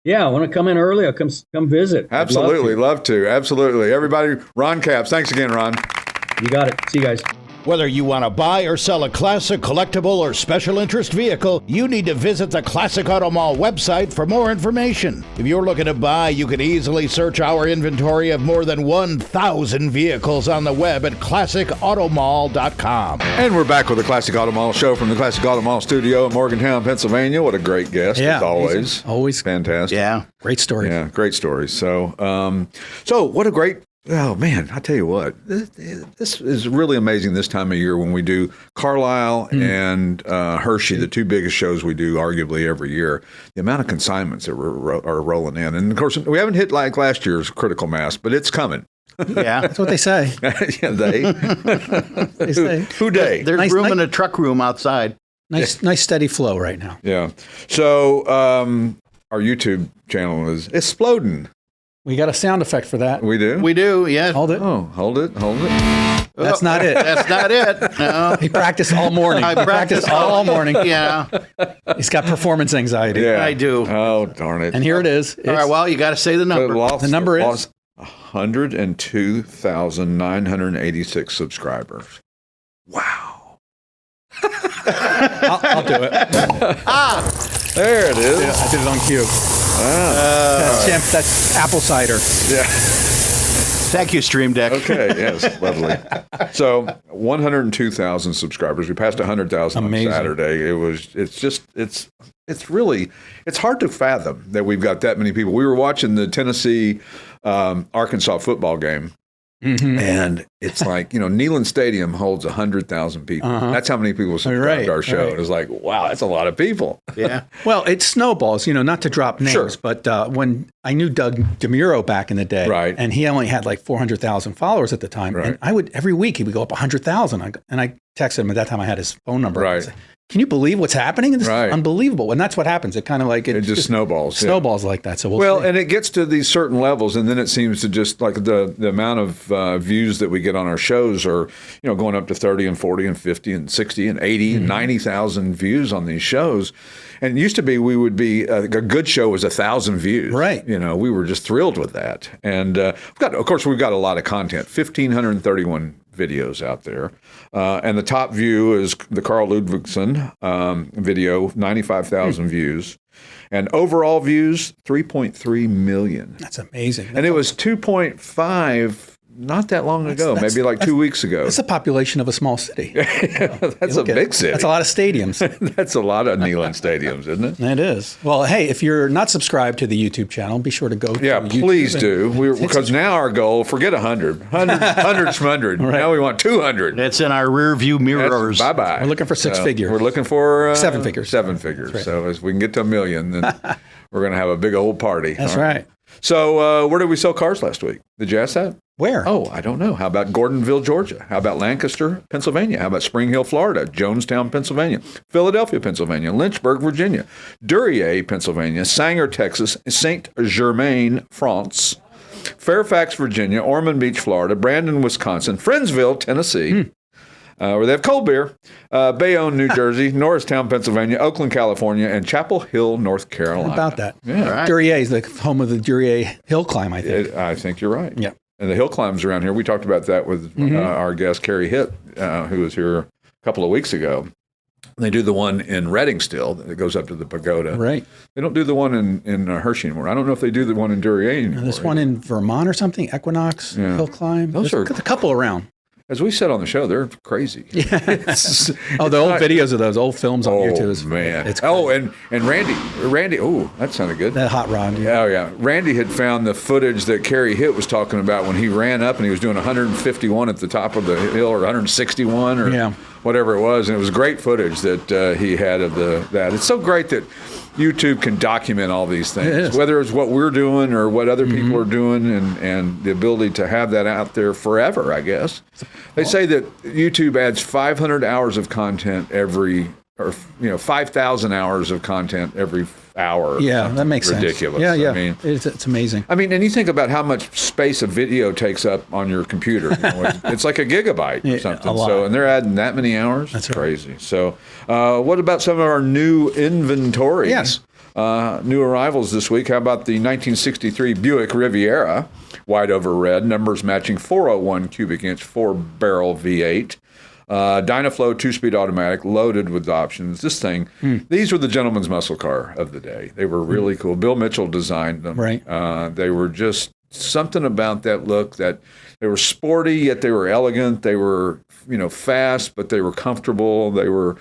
Yeah, I want to come in early. I'll come visit. Absolutely. Love to. Absolutely. Everybody, Ron Capps. Thanks again, Ron. You got it. See you guys. Whether you want to buy or sell a classic, collectible, or special interest vehicle, you need to visit the Classic Auto Mall website for more information. If you're looking to buy, you can easily search our inventory of more than 1,000 vehicles on the web at classicautomall.com. And we're back with the Classic Auto Mall show from the Classic Auto Mall studio in Morgantown, Pennsylvania. What a great guest, as always. Always fantastic. Yeah. Great story. Yeah, great stories. So what a great... Oh, man, I tell you what, this is really amazing this time of year when we do Carlisle and Hershey, the two biggest shows we do arguably every year, the amount of consignments that are rolling in. And, of course, we haven't hit like last year's critical mass, but it's coming. Yeah. That's what they say. Yeah, they. They say. Who they? There's room in the truck room outside. Nice steady flow right now. Yeah. So our YouTube channel is exploding. We got a sound effect for that. We do? We do, yeah. Hold it. Oh, hold it. That's not it. That's not it. No. He practiced all morning. I practiced all morning. Yeah. He's got performance anxiety. Yeah. I do. Oh, darn it. And here it is. All right, well, you got to say the number. The number is 102,986 subscribers. Wow. I'll do it. There it is. Yeah, I did it on cue. That's apple cider. Yeah. Thank you, Stream Deck. Okay, yes, lovely. So 102,000 subscribers. We passed 100,000 on Saturday. It's really hard to fathom that we've got that many people. We were watching the Tennessee Arkansas football game. Mm-hmm. And it's like, Neyland Stadium holds 100,000 people. Uh-huh. That's how many people subscribed to our show. Right. It was like, wow, that's a lot of people. Yeah. Well, it snowballs, not to drop names, but when I knew Doug DeMuro back in the day, right, and he only had like 400,000 followers at the time, right, and every week he would go up 100,000. And I texted him at that time. I had his phone number. Right. Can you believe what's happening? This is right, unbelievable. And that's what happens. It kind of like... It just snowballs. Snowballs like that. So we'll see. And it gets to these certain levels, and then it seems to just like the amount of views that we get on our shows are, going up to 30 and 40 and 50 and 60 and 80 and 90,000 views on these shows. And it used to be we would be a good show was 1,000 views. Right. We were just thrilled with that. And we've got a lot of content, 1,531 videos out there. And the top view is the Carl Ludwigson video, 95,000 views. And overall views, 3.3 million. That's amazing. And it was 2.5 not that long ago, maybe like 2 weeks ago. That's the population of a small city. That's a big city. That's a lot of stadiums. That's a lot of Neyland stadiums, isn't it? It is. Well, hey, if you're not subscribed to the YouTube channel, be sure to go to YouTube. Please do. Because now our goal, forget 100. 100 schmundred. Right. Now we want 200. It's in our rear view mirrors. Bye-bye. We're looking for six figures. We're looking for... 7 figures. 7 figures. Right. So as we can get to 1 million, then we're going to have a big old party. That's right. So where did we sell cars last week? Did you ask that? Where? Oh, I don't know. How about Gordonville, Georgia? How about Lancaster, Pennsylvania? How about Spring Hill, Florida? Jonestown, Pennsylvania? Philadelphia, Pennsylvania? Lynchburg, Virginia? Duryea, Pennsylvania? Sanger, Texas? Saint Germain, France? Fairfax, Virginia, Ormond Beach, Florida, Brandon, Wisconsin, Friendsville, Tennessee, where they have cold beer, Bayonne, New Jersey, Norristown, Pennsylvania, Oakland, California, and Chapel Hill, North Carolina. How about that? Yeah. Right. Duryea is the home of the Duryea Hill Climb, I think. I think you're right. Yeah. And the hill climbs around here, we talked about that with our guest, Carrie Hitt, who was here a couple of weeks ago. They do the one in Reading still that goes up to the pagoda. Right. They don't do the one in Hershey anymore. I don't know if they do the one in Duryea anymore. There's one in Vermont or something, Equinox Hill Climb. Those There's a couple around. As we said on the show, they're crazy. Oh, the old videos of those old films on YouTube. Oh, man. It's and Randy, oh, that sounded good. that hot rod. Yeah, oh, yeah. Randy had found the footage that Carrie Hitt was talking about when he ran up and he was doing 151 at the top of the hill or 161 or whatever it was. And it was great footage that he had of that. It's so great that YouTube can document all these things, whether it's what we're doing or what other people are doing, and the ability to have that out there forever, I guess. They say that YouTube adds 500 hours of content every, or 5,000 hours of content every hour. Yeah, that makes ridiculous. sense. Yeah. I mean, it's amazing. I mean, and you think about how much space a video takes up on your computer. It's like a gigabyte or something. a lot. So, and they're adding that many hours. That's crazy. So, what about some of our new inventory? Yes. New arrivals this week. How about the 1963 Buick Riviera, white over red, numbers matching 401 cubic inch 4-barrel V8. Dynaflow 2-speed automatic, loaded with options. This thing, these were the gentleman's muscle car of the day. They were really cool. Bill Mitchell designed them. Right. They were just something about that look that they were sporty, yet they were elegant. They were, fast, but they were comfortable. They were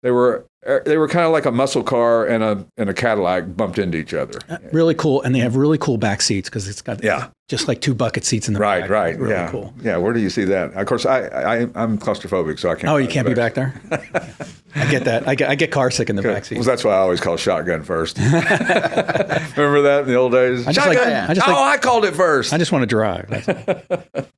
kind of like a muscle car and a Cadillac bumped into each other. Really cool, and they have really cool back seats because it's got just like 2 bucket seats in the back. Right, really cool. Yeah, where do you see that? Of course, I'm claustrophobic, so I can't. Oh, you can't be back there? I get that. I get car sick in the back seat. Well, that's why I always call shotgun first. Remember that in the old days? I called it first. I just want to drive.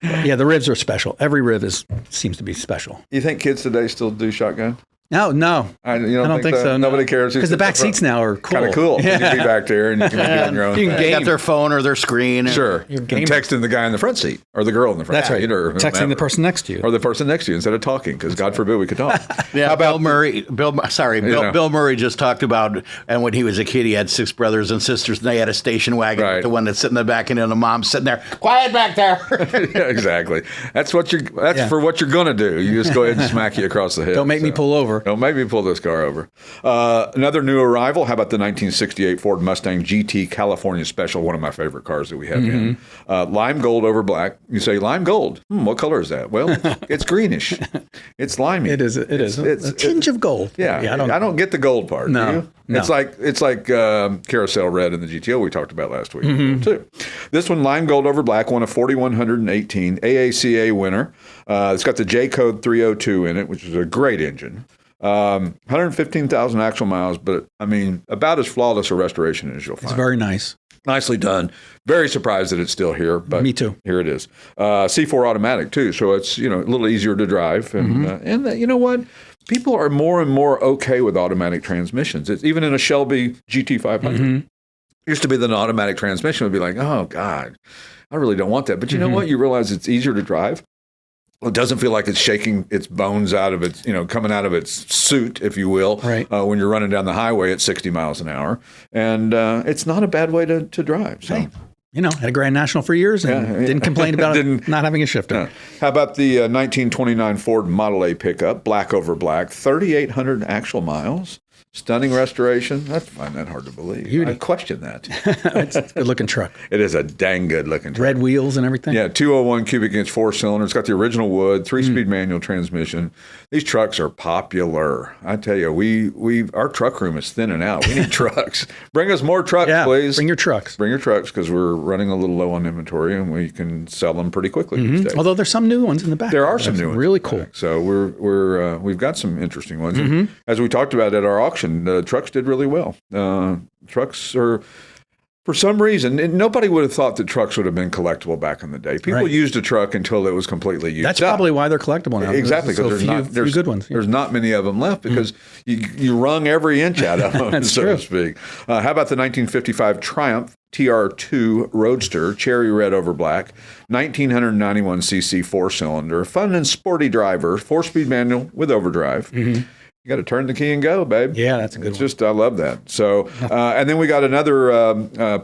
Yeah, the ribs are special. Every rib seems to be special. You think kids today still do shotgun? No. I don't think so. Nobody cares. Because the back seats now are cool. Kind of cool. You can be back there and you can be doing your own thing. They got their phone or their screen. Sure. You're and texting the guy in the front seat or the girl in the front That's seat. right. Or texting the person next to you. Or the person next to you instead of talking, because God forbid we could talk. Yeah, How about Bill Murray just talked about, and when he was a kid, he had 6 brothers and sisters, and they had a station wagon. Right. The one that's sitting in the back, and then the mom's sitting there, quiet back there. Yeah, exactly. That's for what you're gonna do. You just go ahead and smack you across the head. Don't make me pull over. Don't make me pull this car over. Another new arrival. How about the 1968 Ford Mustang GT California Special? One of my favorite cars that we have in. Lime gold over black. You say lime gold. What color is that? Well, it's greenish. It's limey. It is. It's a tinge of gold. Yeah. I don't get the gold part. No. Do you? No. It's like carousel red in the GTO we talked about last week too. This one, lime gold over black, won a 4,118 AACA winner. It's got the J Code 302 in it, which is a great engine. 115,000 actual miles, but I mean, about as flawless a restoration as you'll find. It's very nice. Nicely done. Very surprised that it's still here, but Me too. Here it is. C4 automatic too, so it's a little easier to drive, and you know what? People are more and more okay with automatic transmissions. It's even in a Shelby GT500. Used to be that an automatic transmission would be like, oh God, I really don't want that. But you know what? You realize it's easier to drive. It doesn't feel like it's shaking its bones out of its, coming out of its suit, if you will, right. When you're running down the highway at 60 miles an hour. And it's not a bad way to drive. So. Hey, had a Grand National for years and didn't complain about it not having a shifter. Yeah. How about the 1929 Ford Model A pickup, black over black, 3,800 actual miles. Stunning restoration. I find that hard to believe. Beauty. I question that. It's a good-looking truck. It is a dang good-looking truck. Red wheels and everything. Yeah, 201 cubic inch 4-cylinder. It's got the original wood, 3-speed manual transmission. These trucks are popular. I tell you, our truck room is thinning out. We need trucks. Bring us more trucks, please. Bring your trucks. Bring your trucks, because we're running a little low on inventory, and we can sell them pretty quickly these days. Although there's some new ones in the back. There are some new ones. Really cool. So we've got some interesting ones. And as we talked about at our auction, the trucks did really well. Trucks are, for some reason, and nobody would have thought that trucks would have been collectible back in the day. People used a truck until it was completely used That's up. probably why they're collectible now. Exactly, because there's good ones. There's not many of them left because you wrung every inch out of them, so to speak. How about the 1955 Triumph TR2 Roadster, cherry red over black, 1991 cc 4-cylinder, fun and sporty driver, 4-speed manual with overdrive. You got to turn the key and go, babe. Yeah, that's a good one. I love that. So, and then we got another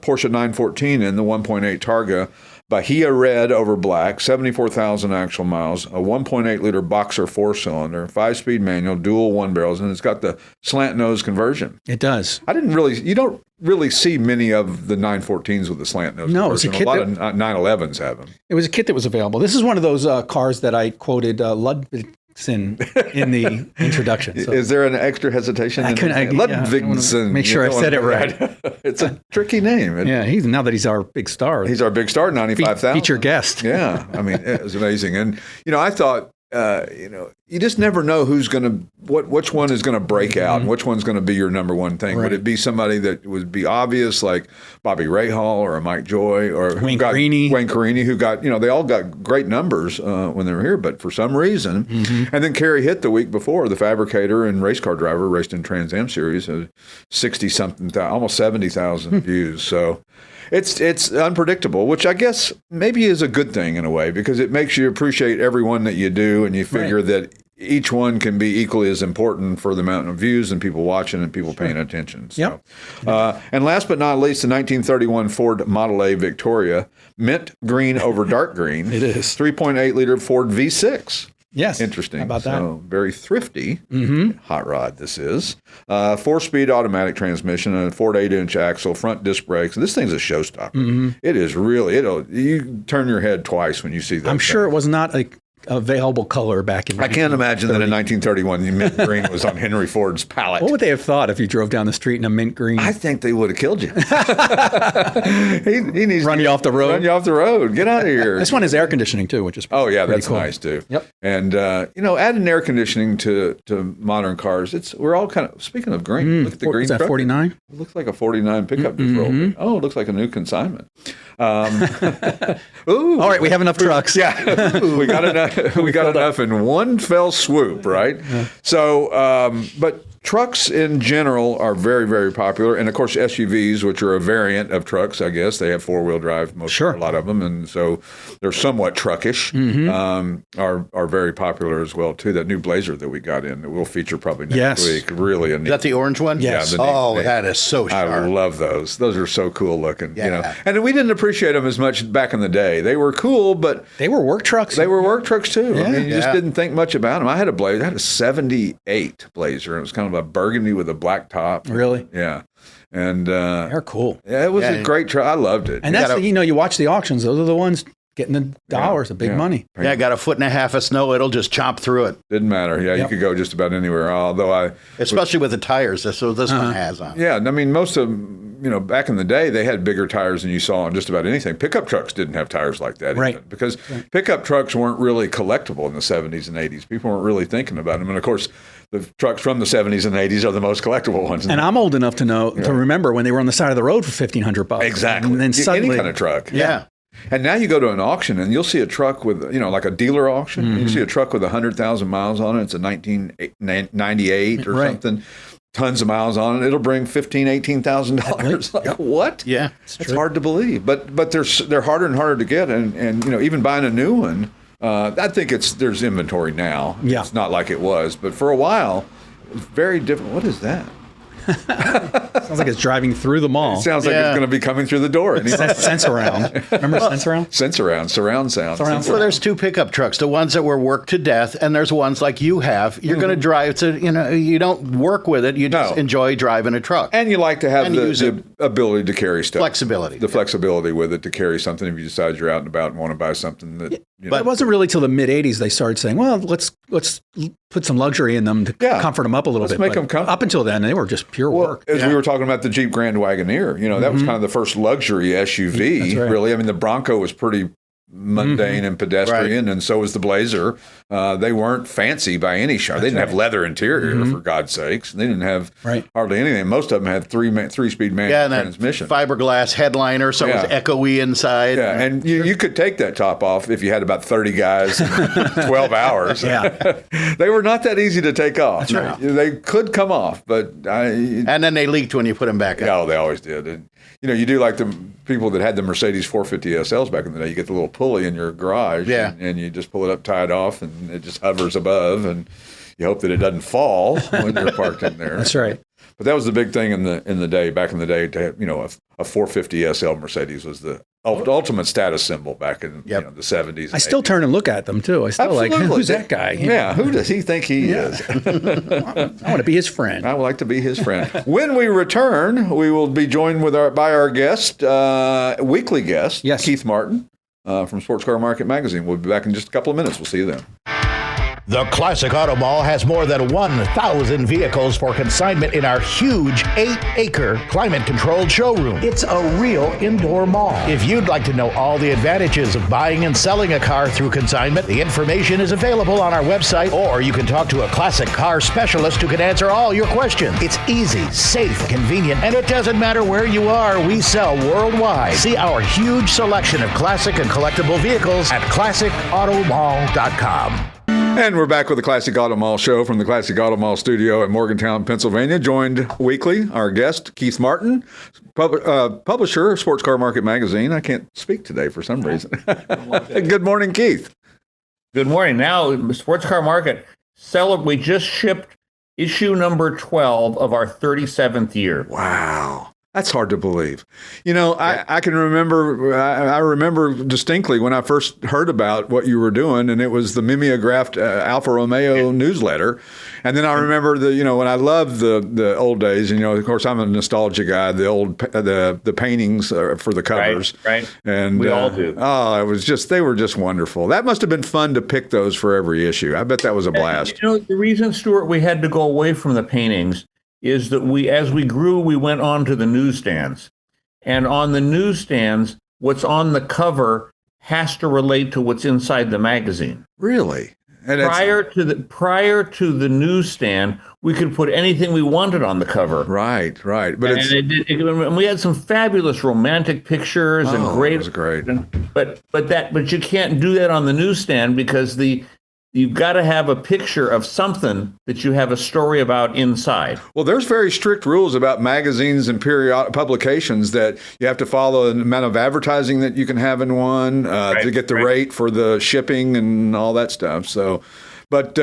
Porsche 914 in the 1.8 Targa, Bahia red over black, 74,000 actual miles, a 1.8 liter Boxer 4-cylinder, 5-speed manual, dual 1-barrels, and it's got the slant nose conversion. It does. You don't really see many of the 914s with the slant nose No, it's a conversion. kit A lot of 911s have them. It was a kit that was available. This is one of those cars that I quoted Ludwigsen in the introduction. So. Is there an extra hesitation? Ludwigsen. Make sure I said it right. It's a tricky name. Now that he's our big star. He's our big star, 95,000. Feature guest. Yeah, I mean, it was amazing. And, I thought, you just never know which one is going to break out and which one's going to be your number one thing. Right. Would it be somebody that would be obvious like Bobby Rahal or a Mike Joy or Wayne Carini, who got, they all got great numbers when they were here, but for some reason, and then Kerry Hitt the week before, the fabricator and race car driver, raced in Trans Am Series, 60-something, almost 70,000 views. So it's unpredictable, which I guess maybe is a good thing in a way because it makes you appreciate every one that you do, and you figure that each one can be equally as important for the amount of views and people watching and people paying attention. So, and last but not least, the 1931 Ford Model A Victoria, mint green over dark green. It is 3.8 liter Ford V6. Yes. Interesting. How about that? So very thrifty. Hot rod this is. 4-speed automatic transmission, a Ford 8-inch axle, front disc brakes. This thing's a showstopper. It is really, you turn your head twice when you see that. I'm sure it was not a available color back in. I can't imagine that in 1931 the mint green was on Henry Ford's palette. What would they have thought if you drove down the street in a mint green? I think they would have killed you. he needs run to you off the road. Run you off the road. Get out of here. This one has air conditioning too, which is that's cool. Nice too. Yep. And adding air conditioning to modern cars, we're all kind of speaking of green. Look at the green. Is that 49? It looks like a 49 pickup just rolled. Oh, it looks like a new consignment. Ooh. All right, we have enough trucks. Yeah, we got enough. We got enough in one fell swoop, right? Yeah. So, but trucks in general are very, very popular, and of course SUVs, which are a variant of trucks, I guess they have 4-wheel drive, a lot of them, and so they're somewhat truckish. Are very popular as well too. That new Blazer that we got in that we'll feature probably next week. Really, is that the orange one? Yes. Yeah, that is so sharp. I love those. Those are so cool looking. Yeah. And we didn't appreciate them as much back in the day. They were cool, but they were work trucks. They were work trucks too. Yeah. I mean, you just didn't think much about them. I had a Blazer. I had a 78 Blazer. It was kind of a burgundy with a black top. Really? Yeah. And they're cool. Yeah, it was a great truck. I loved it. And that's you watch the auctions. Those are the ones getting the dollars, the big money. Yeah, got a foot and a half of snow. It'll just chomp through it. Didn't matter. Yeah, you could go just about anywhere. Although especially with the tires. So this one has on. Yeah, I mean, most of back in the day, they had bigger tires than you saw on just about anything. Pickup trucks didn't have tires like that, right? Even, because pickup trucks weren't really collectible in the 70s and 80s. People weren't really thinking about them, and of course, the trucks from the 70s and 80s are the most collectible ones. And I'm old enough to remember when they were on the side of the road for $1,500. Exactly. And then suddenly, any kind of truck. Yeah. And now you go to an auction and you'll see a truck with, like a dealer auction. Mm-hmm. You see a truck with 100,000 miles on it. It's a 1998 or something. Tons of miles on it. It'll bring $15,000, $18,000. Like what? Yeah, it's hard to believe. But they're harder and harder to get. And even buying a new one, I think there's inventory now. Yeah. It's not like it was. But for a while, it was very different. What is that? Sounds like it's driving through the mall. It sounds like it's going to be coming through the door. Sense around. Remember Sense around? Sense around, surround sound. Well, there's two pickup trucks. The ones that were worked to death, and there's ones like you have. You're going to drive to, you don't work with it. You just enjoy driving a truck. And you like to have the ability to carry stuff. Flexibility. The flexibility with it to carry something if you decide you're out and about and want to buy something that. But it wasn't really till the mid '80s they started saying, "Well, let's put some luxury in them to comfort them up a little bit." Make them comfortable. Up until then, they were just pure work. As we were talking about the Jeep Grand Wagoneer, that was kind of the first luxury SUV. Right. Really, I mean, the Bronco was pretty mundane and pedestrian, and so was the Blazer. They weren't fancy by any shot. They didn't have leather interior, for God's sakes. They didn't have hardly anything. Most of them had three-speed manual transmission. Fiberglass headliner, so it was echoey inside. Yeah, and you could take that top off if you had about 30 guys in 12 hours. They were not that easy to take off. That's right. They could come off, but... and then they leaked when you put them back up. Oh, they always did. you do like the people that had the Mercedes 450 SLs back in the day. You get the little pulley in your garage, and you just pull it up, tie it off, and it just hovers above, and you hope that it doesn't fall when you're parked in there. That's right. But that was the big thing in the day, back in the day, to have, a 450 SL Mercedes was the ultimate status symbol back in the 70s. I still turn and look at them too. I still like, who's that guy? Yeah, who does he think he is? I want to be his friend. I would like to be his friend. When we return, we will be joined by our guest, weekly guest, Keith Martin from Sports Car Market Magazine. We'll be back in just a couple of minutes. We'll see you then. The Classic Auto Mall has more than 1,000 vehicles for consignment in our huge 8-acre climate-controlled showroom. It's a real indoor mall. If you'd like to know all the advantages of buying and selling a car through consignment, the information is available on our website, or you can talk to a classic car specialist who can answer all your questions. It's easy, safe, convenient, and it doesn't matter where you are. We sell worldwide. See our huge selection of classic and collectible vehicles at classicautomall.com. And we're back with the Classic Auto Mall show from the Classic Auto Mall studio at Morgantown, Pennsylvania. Joined weekly, our guest, Keith Martin, publisher of Sports Car Market Magazine. I can't speak today for some reason. Good morning, Keith. Good morning. Now, Sports Car Market, we just shipped issue number 12 of our 37th year. Wow. That's hard to believe. I can remember, I remember distinctly when I first heard about what you were doing, and it was the mimeographed Alfa Romeo newsletter. And then I remember when I loved the old days, of course, I'm a nostalgia guy, the paintings for the covers. Right. And we all do. They were just wonderful. That must have been fun to pick those for every issue. I bet that was a blast. The reason, Stuart, we had to go away from the paintings is that as we grew, we went on to the newsstands. And on the newsstands, what's on the cover has to relate to what's inside the magazine. Really? And prior to the newsstand, we could put anything we wanted on the cover. Right. But and we had some fabulous romantic pictures and great. It was great. But you can't do that on the newsstand because you've got to have a picture of something that you have a story about inside. Well, there's very strict rules about magazines and periodic publications that you have to follow the amount of advertising that you can have in one to get the rate for the shipping and all that stuff. So, but,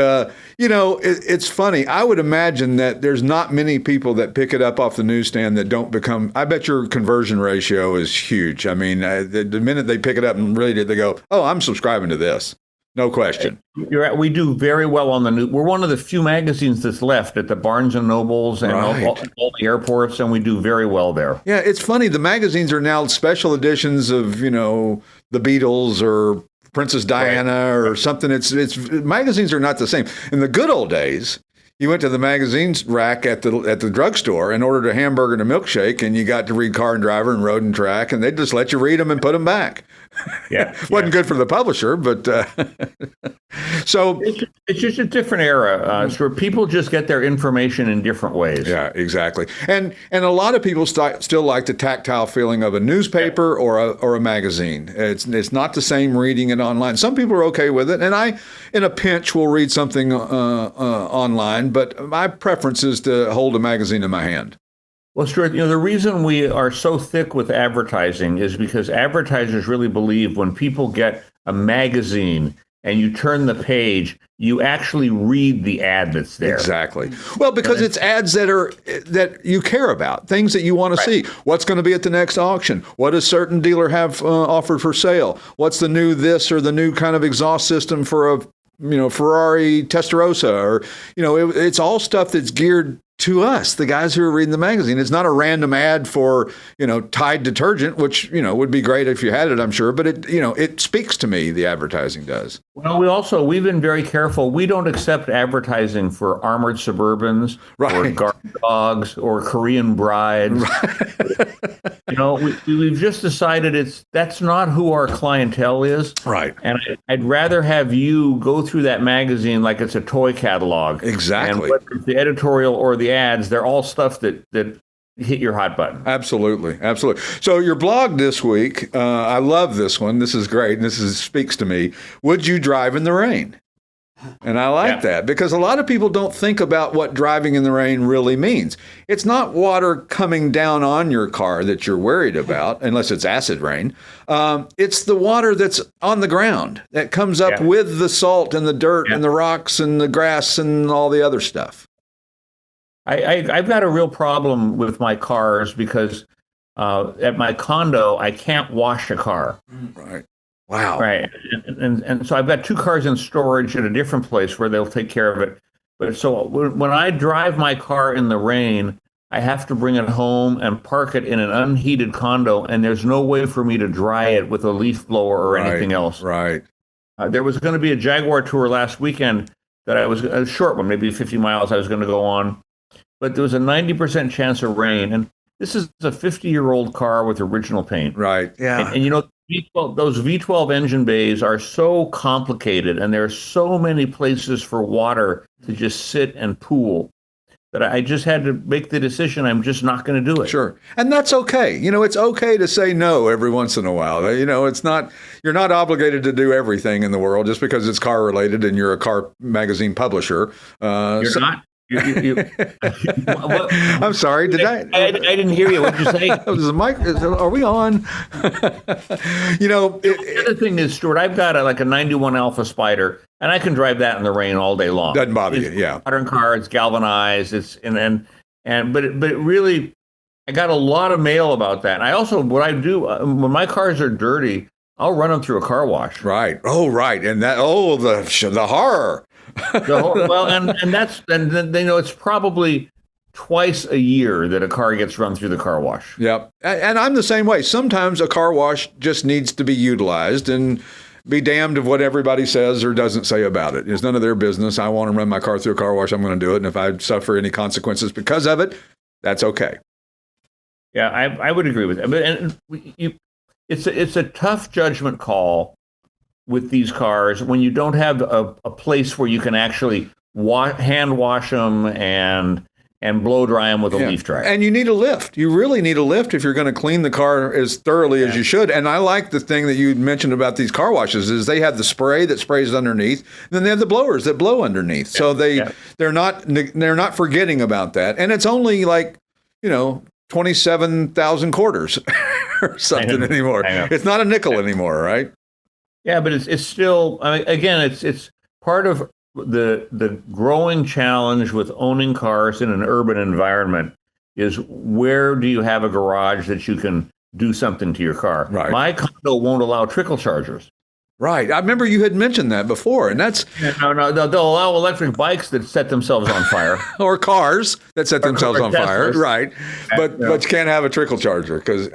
it's funny. I would imagine that there's not many people that pick it up off the newsstand that don't become, I bet your conversion ratio is huge. I mean, the minute they pick it up and read it, they go, oh, I'm subscribing to this. No question. You're right. We do very well on the news. We're one of the few magazines that's left at the Barnes and Nobles and all the airports, and we do very well there. Yeah, it's funny. The magazines are now special editions of, the Beatles or Princess Diana or something. It's magazines are not the same. In the good old days, you went to the magazines rack at the drugstore and ordered a hamburger and a milkshake, and you got to read Car and Driver and Road and Track, and they'd just let you read them and put them back. Wasn't good for the publisher, but so it's just a different era. So people just get their information in different ways. Yeah, exactly. And a lot of people still like the tactile feeling of a newspaper or a magazine. It's not the same reading it online. Some people are okay with it, and I, in a pinch, will read something online. But my preference is to hold a magazine in my hand. Well, Stuart, the reason we are so thick with advertising is because advertisers really believe when people get a magazine and you turn the page, you actually read the ad that's there. Exactly. Well, because it's ads that you care about, things that you want to see. What's going to be at the next auction? What does certain dealer have offered for sale? What's the new this or the new kind of exhaust system for a Ferrari Testarossa? Or it's all stuff that's geared to us, the guys who are reading the magazine. It's not a random ad for, Tide detergent, which, would be great if you had it, I'm sure. But it speaks to me, the advertising does. Well, we've been very careful. We don't accept advertising for armored Suburbans or guard dogs or Korean brides. We've just decided that's not who our clientele is. Right. And I'd rather have you go through that magazine like it's a toy catalog. Exactly. And whether it's the editorial or the ads, they're all stuff that hit your hot button. Absolutely. So your blog this week, I love this one. This is great. And speaks to me. Would you drive in the rain? And I like that because a lot of people don't think about what driving in the rain really means. It's not water coming down on your car that you're worried about, unless it's acid rain. It's the water that's on the ground that comes up with the salt and the dirt and the rocks and the grass and all the other stuff. I've got a real problem with my cars because at my condo, I can't wash a car. Right. Wow. Right. And so I've got 2 cars in storage at a different place where they'll take care of it. But so when I drive my car in the rain, I have to bring it home and park it in an unheated condo, and there's no way for me to dry it with a leaf blower or anything else. Right. There was going to be a Jaguar tour last weekend that I was a short one, maybe 50 miles I was going to go on, but there was a 90% chance of rain. And this is a 50-year-old car with original paint. Right. Yeah. And you know, those V12 engine bays are so complicated, and there are so many places for water to just sit and pool that I just had to make the decision I'm just not going to do it. Sure. And that's okay. You know, it's okay to say no every once in a while. You know, you're not obligated to do everything in the world just because it's car related and you're a car magazine publisher. You're not. I'm sorry. I didn't hear you. What did you say? Was the mic? Are we on? You know, the other thing is, Stuart, I've got a 91 Alpha Spider, and I can drive that in the rain all day long. Doesn't bother you, yeah. Modern car, it's galvanized. But it really, I got a lot of mail about that. And I also, what I do when my cars are dirty, I'll run them through a car wash. Right. Oh, right. And that. Oh, the horror. And they know it's probably twice a year that a car gets run through the car wash. Yep. And I'm the same way. Sometimes a car wash just needs to be utilized, and be damned of what everybody says or doesn't say about it. It's none of their business. I want to run my car through a car wash. I'm going to do it. And if I suffer any consequences because of it, that's okay. Yeah, I would agree with that. But it's a tough judgment call with these cars when you don't have a place where you can actually hand wash them and blow dry them with a leaf dryer. And you need a lift. You really need a lift if you're going to clean the car as thoroughly as you should. And I like the thing that you mentioned about these car washes is they have the spray that sprays underneath, and then they have the blowers that blow underneath. So they're not forgetting about that. And it's only 27,000 quarters or something anymore. It's not a nickel anymore, right? Yeah, but it's still, again, it's part of the growing challenge with owning cars in an urban environment is where do you have a garage that you can do something to your car? Right. My condo won't allow trickle chargers. Right. I remember you had mentioned that before, and that's... No, they'll allow electric bikes that set themselves on fire. Or cars that set themselves on fire, right. But you can't have a trickle charger, because,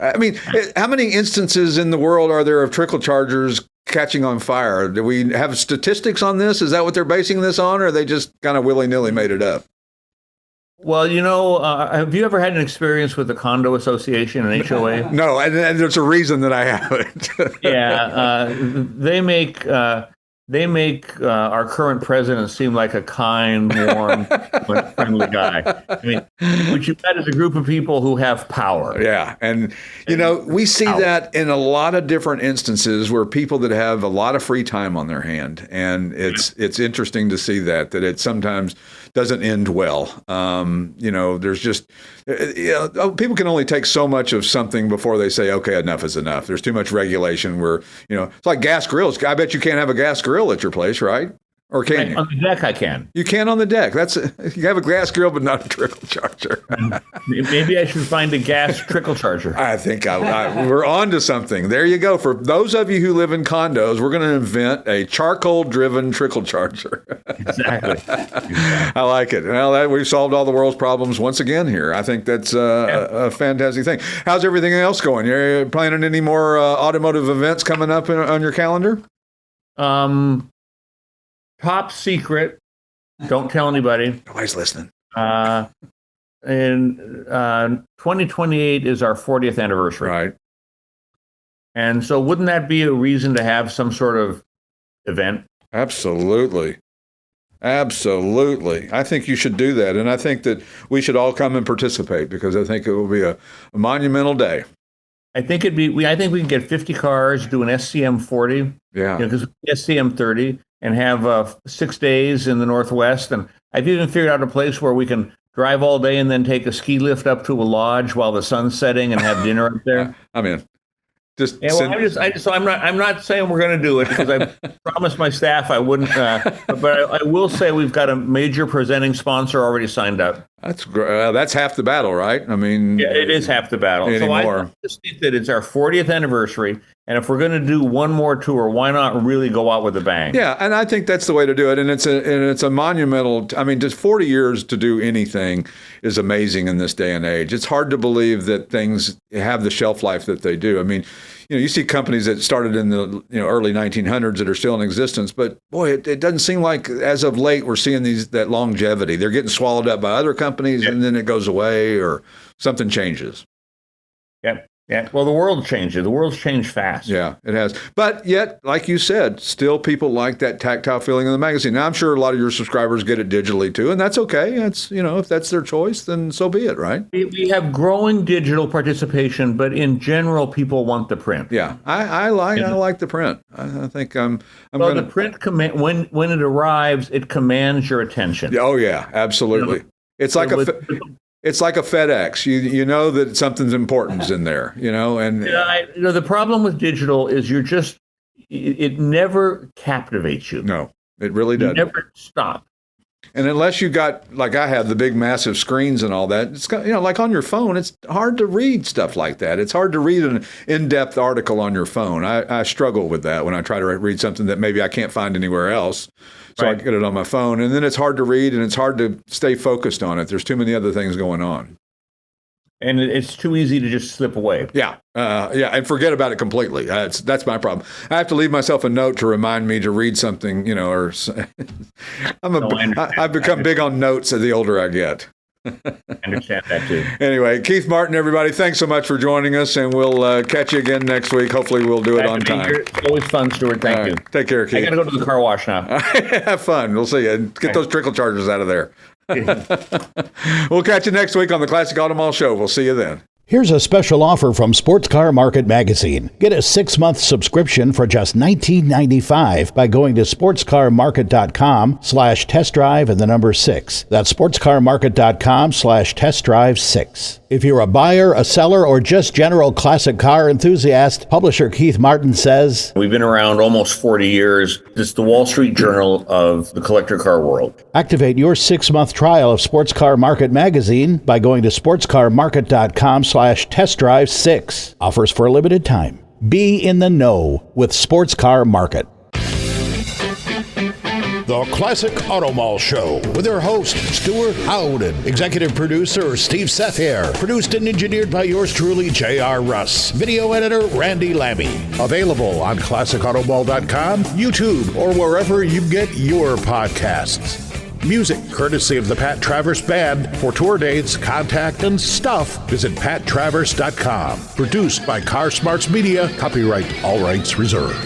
how many instances in the world are there of trickle chargers catching on fire? Do we have statistics on this? Is that what they're basing this on, or are they just kind of willy-nilly made it up? Well, have you ever had an experience with the condo association and HOA? No, and there's a reason that I haven't. They make our current president seem like a kind, warm, friendly guy. What you've got is a group of people who have power. Yeah, and we see that in a lot of different instances where people that have a lot of free time on their hand, and it's interesting to see that it sometimes doesn't end well. There's just people can only take so much of something before they say, okay, enough is enough. There's too much regulation where it's like gas grills. I bet you can't have a gas grill at your place, right? Or can you? On the deck, I can. You can on the deck. You have a gas grill, but not a trickle charger. Maybe I should find a gas trickle charger. I think we're on to something. There you go. For those of you who live in condos, we're going to invent a charcoal-driven trickle charger. Exactly. I like it. Well, we've solved all the world's problems once again here. I think that's a fantastic thing. How's everything else going? You're planning any more automotive events coming up on your calendar? Top secret. Don't tell anybody. Nobody's listening. And 2028 is our 40th anniversary. Right. And so wouldn't that be a reason to have some sort of event? Absolutely. Absolutely. I think you should do that. And I think that we should all come and participate, because I think it will be a monumental day. I think I think we can get 50 cars, do an SCM 40. Yeah. Because SCM 30. and have 6 days in the Northwest. And I've even figured out a place where we can drive all day and then take a ski lift up to a lodge while the sun's setting and have dinner up there. I mean, I'm not saying we're going to do it because I promised my staff I wouldn't. But I will say we've got a major presenting sponsor already signed up. That's half the battle, right? I mean, yeah, it is half the battle. Anymore. So I just think that it's our 40th anniversary, and if we're going to do one more tour, why not really go out with a bang? Yeah, and I think that's the way to do it. And it's a monumental. I mean, just 40 years to do anything is amazing in this day and age. It's hard to believe that things have the shelf life that they do. I mean, you see companies that started in the early 1900s that are still in existence, but boy, it doesn't seem like as of late we're seeing that longevity. They're getting swallowed up by other companies, and then it goes away or something changes. Yeah. Yeah. Well, the world changes. The world's changed fast. Yeah, it has. But yet, like you said, still people like that tactile feeling of the magazine. Now, I'm sure a lot of your subscribers get it digitally too, and that's okay. It's, if that's their choice, then so be it, right? We have growing digital participation, but in general, people want the print. Yeah, I like the print. I think the print when it arrives, it commands your attention. Oh yeah, absolutely. It's like It's like a FedEx. You know that something's important in there, and the problem with digital is it never captivates you. No, it really doesn't. You never stop. And unless you got, like I have, the big massive screens and all that, it's got, like on your phone, it's hard to read stuff like that. It's hard to read an in-depth article on your phone. I struggle with that when I try to read something that maybe I can't find anywhere else. So I get it on my phone, and then it's hard to read, and it's hard to stay focused on it. There's too many other things going on. And it's too easy to just slip away. Yeah, and forget about it completely. That's my problem. I have to leave myself a note to remind me to read something, or I've become big on notes the older I get. I understand that too. Anyway, Keith Martin, everybody, thanks so much for joining us, and we'll catch you again next week. Hopefully we'll do it on time. It's always fun, Stuart. Thank you. Take care, Keith. I got to go to the car wash now. Have fun. We'll see you. Get those trickle charges out of there. We'll catch you next week on the Classic Auto Mall Show. We'll see you then. Here's a special offer from Sports Car Market Magazine. Get a 6-month subscription for just $19.95 by going to sportscarmarket.com/test drive and the number 6. That's sportscarmarket.com/test drive 6. If you're a buyer, a seller, or just general classic car enthusiast, publisher Keith Martin says, we've been around almost 40 years. It's the Wall Street Journal of the collector car world. Activate your 6-month trial of Sports Car Market Magazine by going to sportscarmarket.com/test drive 6. Offers for a limited time. Be in the know with Sports Car Market. The Classic Auto Mall Show with your host, Stuart Howden, executive producer, Steve Seth here, produced and engineered by yours truly, J.R. Russ, video editor, Randy Labby. Available on ClassicAutomall.com, YouTube, or wherever you get your podcasts. Music courtesy of the Pat Travers Band. For tour dates, contact, and stuff, visit PatTravers.com. Produced by Car Smarts Media. Copyright all rights reserved.